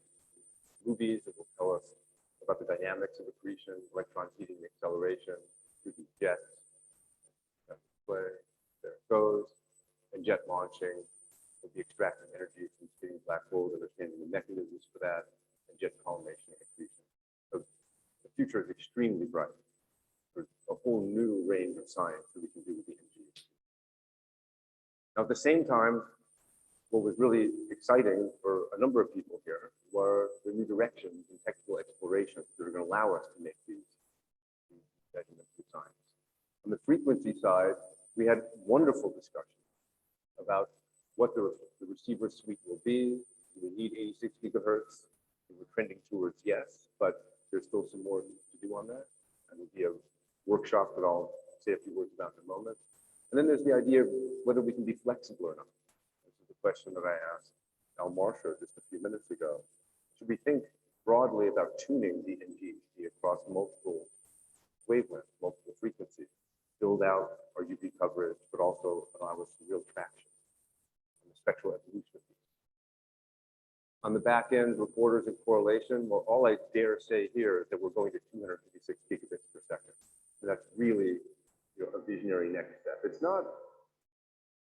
movies that will tell us about the dynamics of accretion, electron heating and acceleration, through these jets. There it goes. And jet launching will be extracting energy from spinning black holes, understanding the mechanisms for that, and jet collimation and accretion. So the future is extremely bright. There's a whole new range of science that we can do with the ngEHT. Now, at the same time, what was really exciting for a number of people here were the new directions in technical explorations that are going to allow us to make these measurements with science. On the frequency side, we had wonderful discussions about what the receiver suite will be. Do we need 86 gigahertz? We're trending towards yes, but there's still some more to do on that. And there'll be a workshop that I'll say a few words about in a moment. And then there's the idea of whether we can be flexible or not. This is the question that I asked Marscher just a few minutes ago. Should we think broadly about tuning the ngEHT across multiple wavelengths, multiple frequencies, build out our UV coverage, but also allow us some real traction and the spectral evolution of these. On the back end, reporters and correlation, well, all I dare say here is that we're going to 256 gigabits per second. And that's really a visionary next step. It's not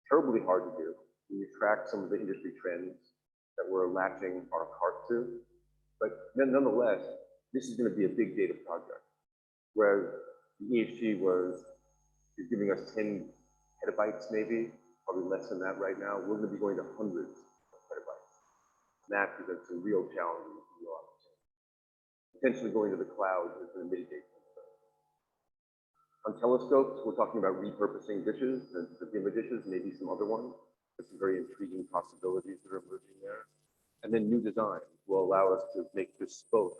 terribly hard to do when you track some of the industry trends that we're latching our cart to. But then nonetheless, this is going to be a big data project. Whereas the EHT is giving us 10 petabytes maybe, probably less than that right now. We're going to be going to hundreds of petabytes. And that presents some real challenges and real opportunities. Potentially going to the cloud is going to mitigate some of those. On telescopes, we're talking about repurposing dishes, the dimmer dishes, maybe some other ones. There's some very intriguing possibilities that are emerging there. And then new designs will allow us to make bespoke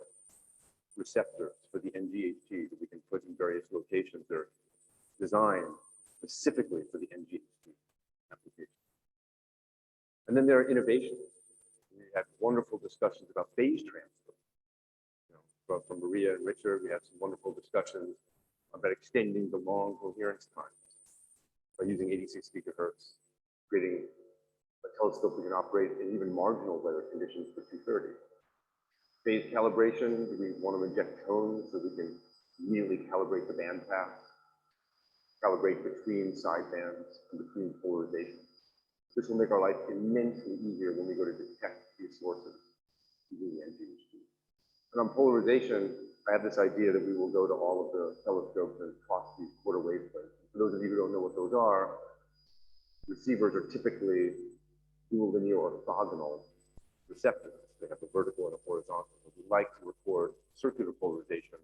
receptors for the ngEHT that we can put in various locations that are designed specifically for the ngEHT application. And then there are innovations. We had wonderful discussions about phase transfer. From Maria and Richard, we had some wonderful discussions about extending the long coherence time by using 86 gigahertz, creating a telescope we can operate in even marginal weather conditions for 230. Phase calibration, we want to inject tones so we can immediately calibrate the band path, calibrate between sidebands and between polarizations. This will make our life immensely easier when we go to detect these sources using the ngEHT. And on polarization, I have this idea that we will go to all of the telescopes and toss these quarter wave plates. For those of you who don't know what those are, receivers are typically dual linear orthogonal receptors. They have a vertical and a horizontal. We like to record circular polarization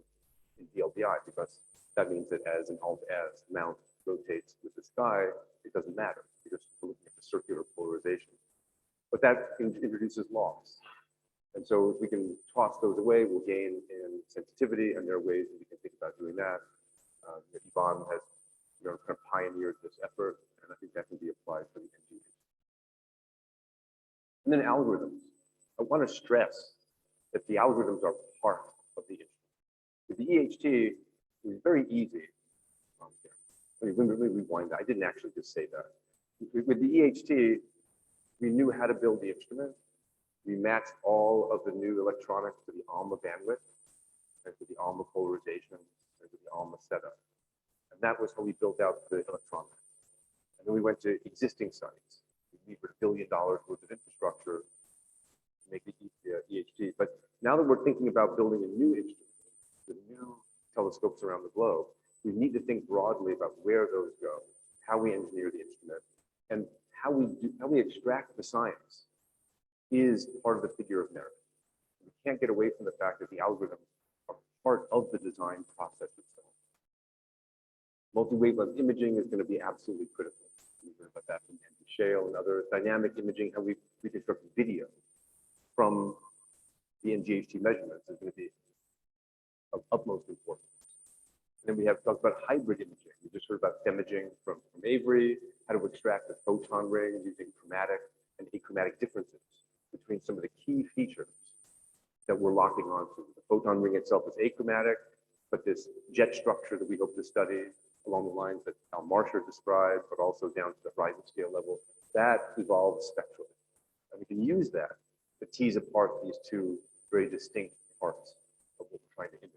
in DLBI because that means that as an alt-as mount rotates with the sky, it doesn't matter because we're looking at the circular polarization. But that introduces loss. And so if we can toss those away, we'll gain in sensitivity, and there are ways that we can think about doing that. Yvonne has kind of pioneered this effort, and I think that can be applied for the NGH. And then algorithms. I want to stress that the algorithms are part of the instrument. With the EHT, it was very easy. Let me rewind that. I didn't actually just say that. With the EHT, we knew how to build the instrument. We matched all of the new electronics to the ALMA bandwidth, and to the ALMA polarization, and to the ALMA setup. And that was how we built out the electronics. And then we went to existing sites. We need $1 billion worth of infrastructure to make the EHT. But now that we're thinking about building a new instrument, with new telescopes around the globe, we need to think broadly about where those go, how we engineer the instrument, and how we extract the science is part of the figure of merit. We can't get away from the fact that the algorithms are part of the design process itself. Multi-wavelength imaging is going to be absolutely critical. We heard about that from Andy Shale and others. Dynamic imaging, how we reconstruct video from the ngEHT measurements is going to be of utmost importance. And then we have talked about hybrid imaging. We just heard about imaging from Avery, how to extract the photon ring using chromatic and achromatic differences between some of the key features that we're locking onto. The photon ring itself is achromatic, but this jet structure that we hope to study along the lines that Marscher described, but also down to the horizon scale level, that evolves spectrally. And we can use that to tease apart these two very distinct parts of what we're trying to image.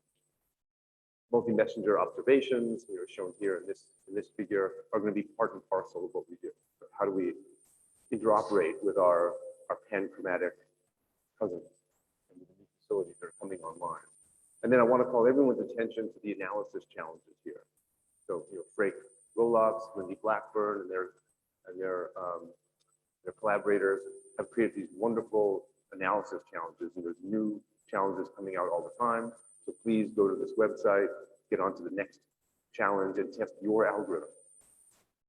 Multi-messenger observations, shown here in this figure, are going to be part and parcel of what we do. So how do we interoperate with our panchromatic cousins and with the new facilities that are coming online? And then I want to call everyone's attention to the analysis challenges here. So, Frank Roloffs, Lindy Blackburn, and their collaborators have created these wonderful analysis challenges, and there's new challenges coming out all the time. So please go to this website, get onto the next challenge, and test your algorithm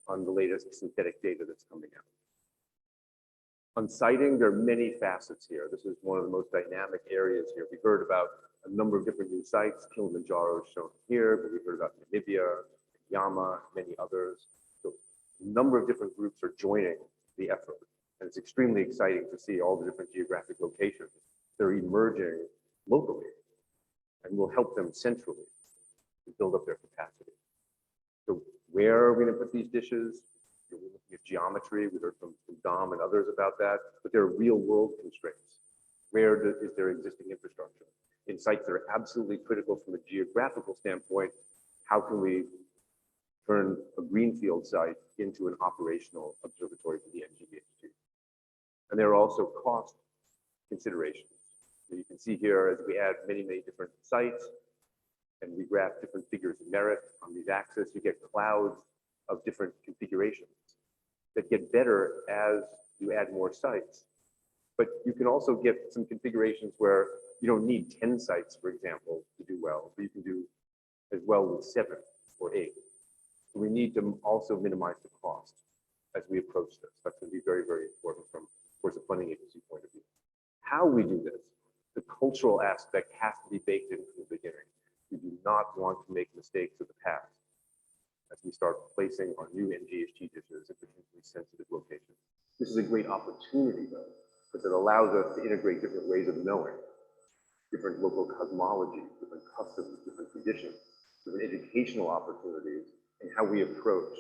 on the latest synthetic data that's coming out. On sighting, there are many facets here. This is one of the most dynamic areas here. We heard about a number of different new sites. Kilimanjaro is shown here, but we heard about Namibia, Yama, many others. So a number of different groups are joining the effort. And it's extremely exciting to see all the different geographic locations that are emerging locally, and will help them centrally to build up their capacity. So where are we going to put these dishes? We're looking at geometry. We heard from Dom and others about that, but there are real world constraints. Where is there existing infrastructure? In sites that are absolutely critical from a geographical standpoint, how can we turn a greenfield site into an operational observatory for the ngEHT? And there are also cost considerations. So you can see here, as we add many, many different sites, and we graph different figures of merit on these axes, you get clouds of different configurations that get better as you add more sites. But you can also get some configurations where you don't need 10 sites, for example, to do well, but you can do as well with 7 or 8. So we need to also minimize the cost as we approach this. That's going to be very, very important from, of course, a funding agency point of view. How we do this, the cultural aspect has to be baked in from the beginning. We do not want to make mistakes of the past as we start placing our new ngEHT dishes in potentially sensitive locations. This is a great opportunity, though, because it allows us to integrate different ways of knowing, different local cosmology, different customs, different traditions, different educational opportunities, and how we approach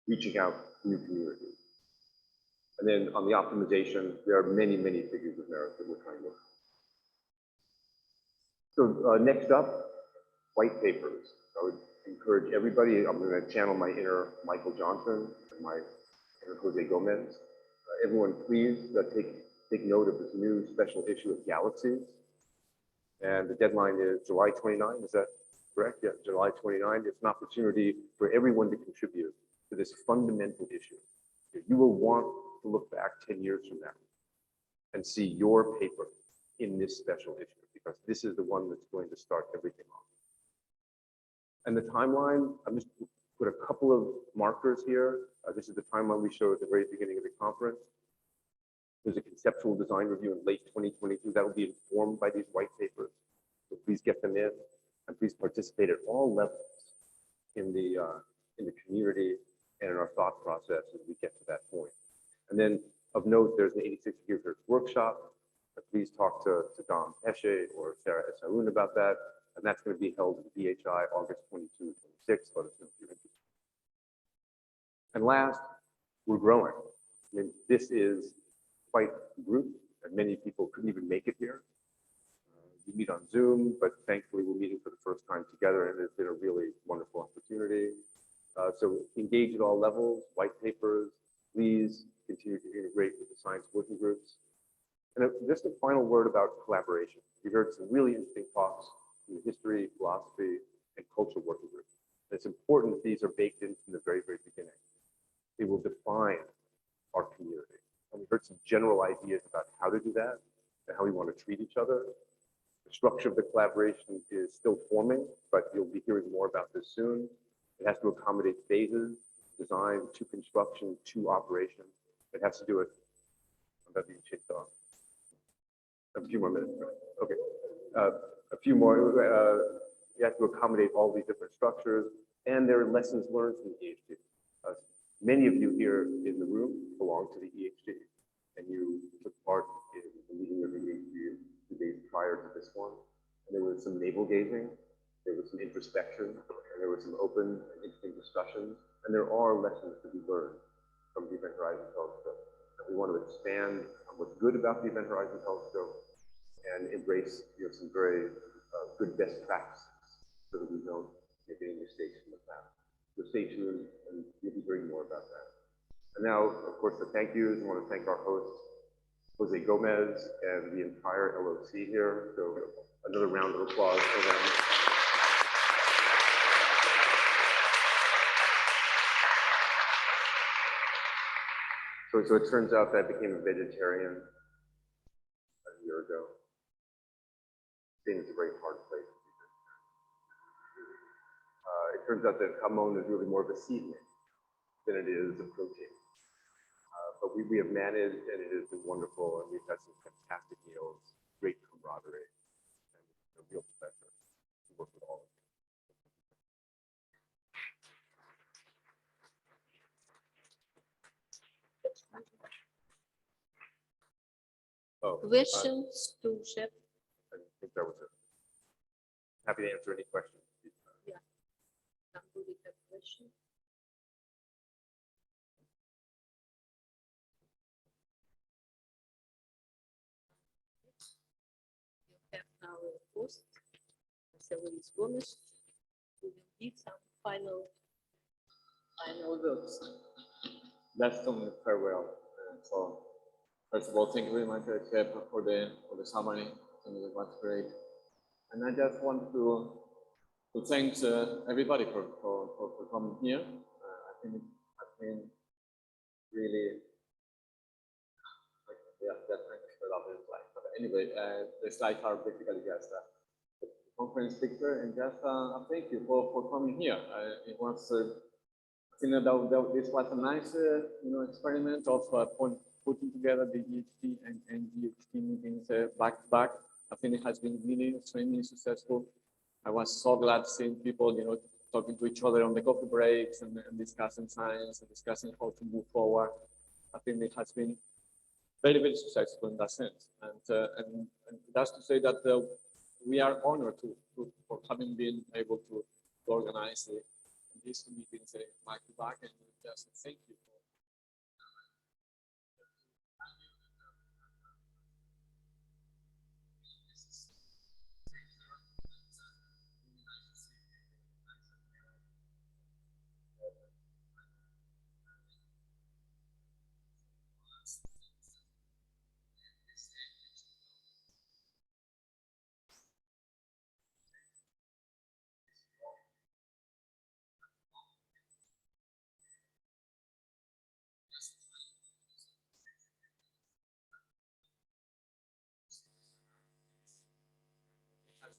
reaching out to new communities. And then on the optimization, there are many, many figures of merit that we're trying to. So next up, white papers. I would encourage everybody, I'm going to channel my inner Michael Johnson and my inner José Gómez. Everyone, please take note of this new special issue of Galaxies. And the deadline is July 29, is that correct? Yeah, July 29. It's an opportunity for everyone to contribute to this fundamental issue. You will want to look back 10 years from now and see your paper in this special issue, because this is the one that's going to start everything off. And the timeline, I'm just put a couple of markers here. This is the timeline we showed at the very beginning of the conference. There's a conceptual design review in late 2022 that will be informed by these white papers. So please get them in, and please participate at all levels in the community and in our thought process as we get to that point. And then of note, there's an 86 GHz workshop. Please talk to Dom Esche or Sarah Esaun about that. And that's going to be held in BHI August 22, 26. Let us know if you're interested. And last, we're growing. I mean, this is quite a group, and many people couldn't even make it here. We meet on Zoom, but thankfully we're meeting for the first time together, and it's been a really wonderful opportunity. So engage at all levels, white papers, please continue to integrate with the science working groups. And just a final word about collaboration. We heard some really interesting talks from the history, philosophy, and culture working groups. And it's important that these are baked in from the very, very beginning. They will define our community. And we heard some general ideas about how to do that and how we want to treat each other. The structure of the collaboration is still forming, but you'll be hearing more about this soon. It has to accommodate phases, design to construction to operation. It has to do with, I'm about being chased off. A few more minutes. Okay. A few more. You have to accommodate all these different structures, and there are lessons learned from the EHT. Many of you here in the room belong to the EHT, and you took part in the meeting of the EHT 2 days prior to this one. And there was some navel gazing, there was some introspection, and there was some open and interesting discussions. And there are lessons to be learned from the Event Horizon Telescope. And we want to expand on what's good about the Event Horizon Telescope and embrace some very good best practices so that we don't make any mistakes in the past. So stay tuned, and we'll be hearing more about that. And now, of course, the thank yous. I want to thank our hosts, José Gómez, and the entire LOC here. So another round of applause for them. So it turns out that I became a vegetarian a year ago. Spain is a very hard place to be vegetarian. It turns out that jamón is really more of a seasoning than it is a protein. But we have managed, and it has been wonderful, and we've had some fantastic meals, great camaraderie, and a real pleasure to work with all of you. Oh, Questions to Shep? I think that was it. Happy to answer any questions. Yeah. Somebody have questions? You have our host, Luis Gómez, who will give some final words. Last some farewell. So first of all, thank you very much, Shep, for the summary. I think it was great. And I just want to thank everybody for coming here. I think it has been really, yeah, that kind of a lovely slide. But anyway, the slides are basically just the conference picture, and just thank you for coming here. It was, I think that this was a nice, experiment of putting together the EHT and ngEHT meetings back to back. I think it has been really extremely successful. I was so glad seeing people, talking to each other on the coffee breaks and discussing science and discussing how to move forward. I think it has been very, very successful in that sense. And that's to say that we are honored for having been able to organize these two meetings back to back, and just thank you.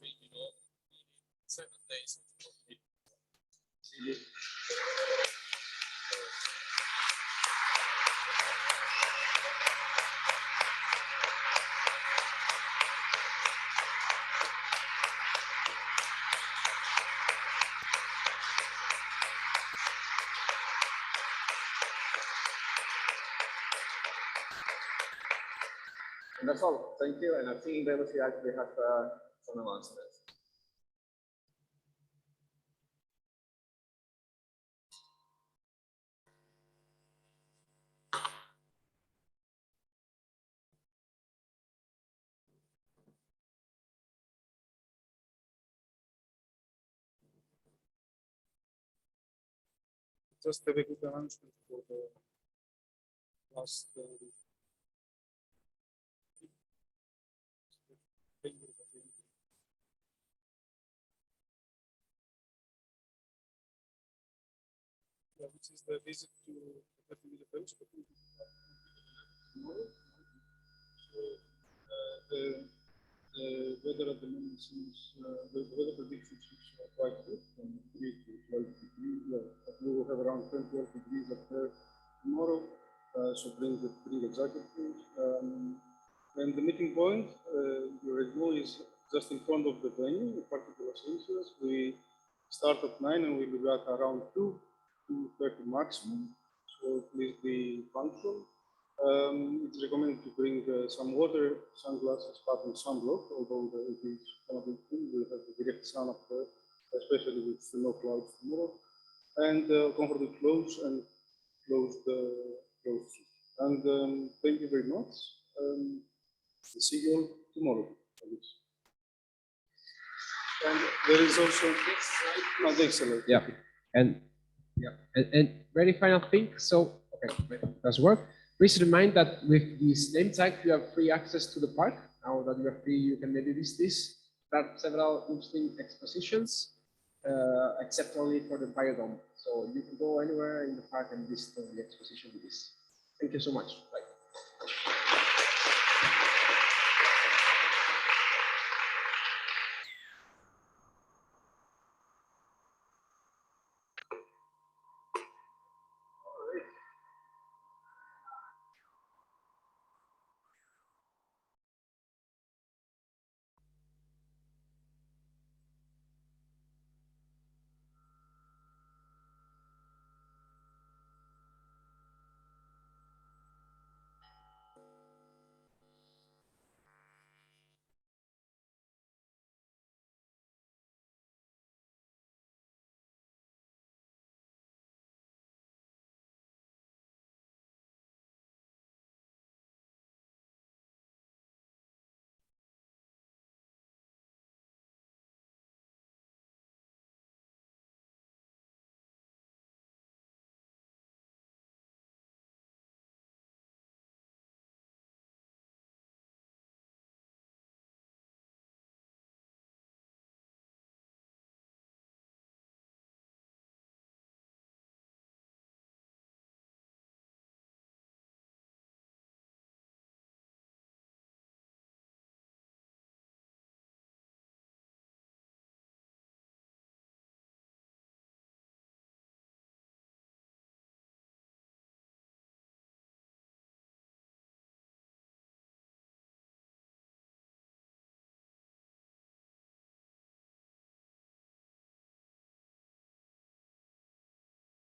week, 7 days. And that's all. Thank you. And I think Avery actually has some announcements. Just a very good announcement for the last which is the visit to the Philippines. Tomorrow. So, the weather at the moment seems, the weather prediction seems quite good, from 3 to 12 degrees. We will have around 10 to 12 degrees up there tomorrow, so bring the pretty exactly. And the meeting point, your review is just in front of the venue, in particular sensors. We start at 9 and we'll be back around 2:30 maximum, so please be punctual. It's recommended to bring some water, sunglasses, cap, and sunblock, although it is going to be cool. We'll have the direct sun up there, especially with no clouds tomorrow. And comfortable clothes and closed clothes. And thank you very much. See you all tomorrow. And there is also excellent. Yeah, and very final thing. So okay, that's work. Please remind that with this name tag, you have free access to the park. Now that you are free, you can maybe visit this. There are several interesting expositions, except only for the biodome. So you can go anywhere in the park and visit the exposition with this. Thank you so much. Bye.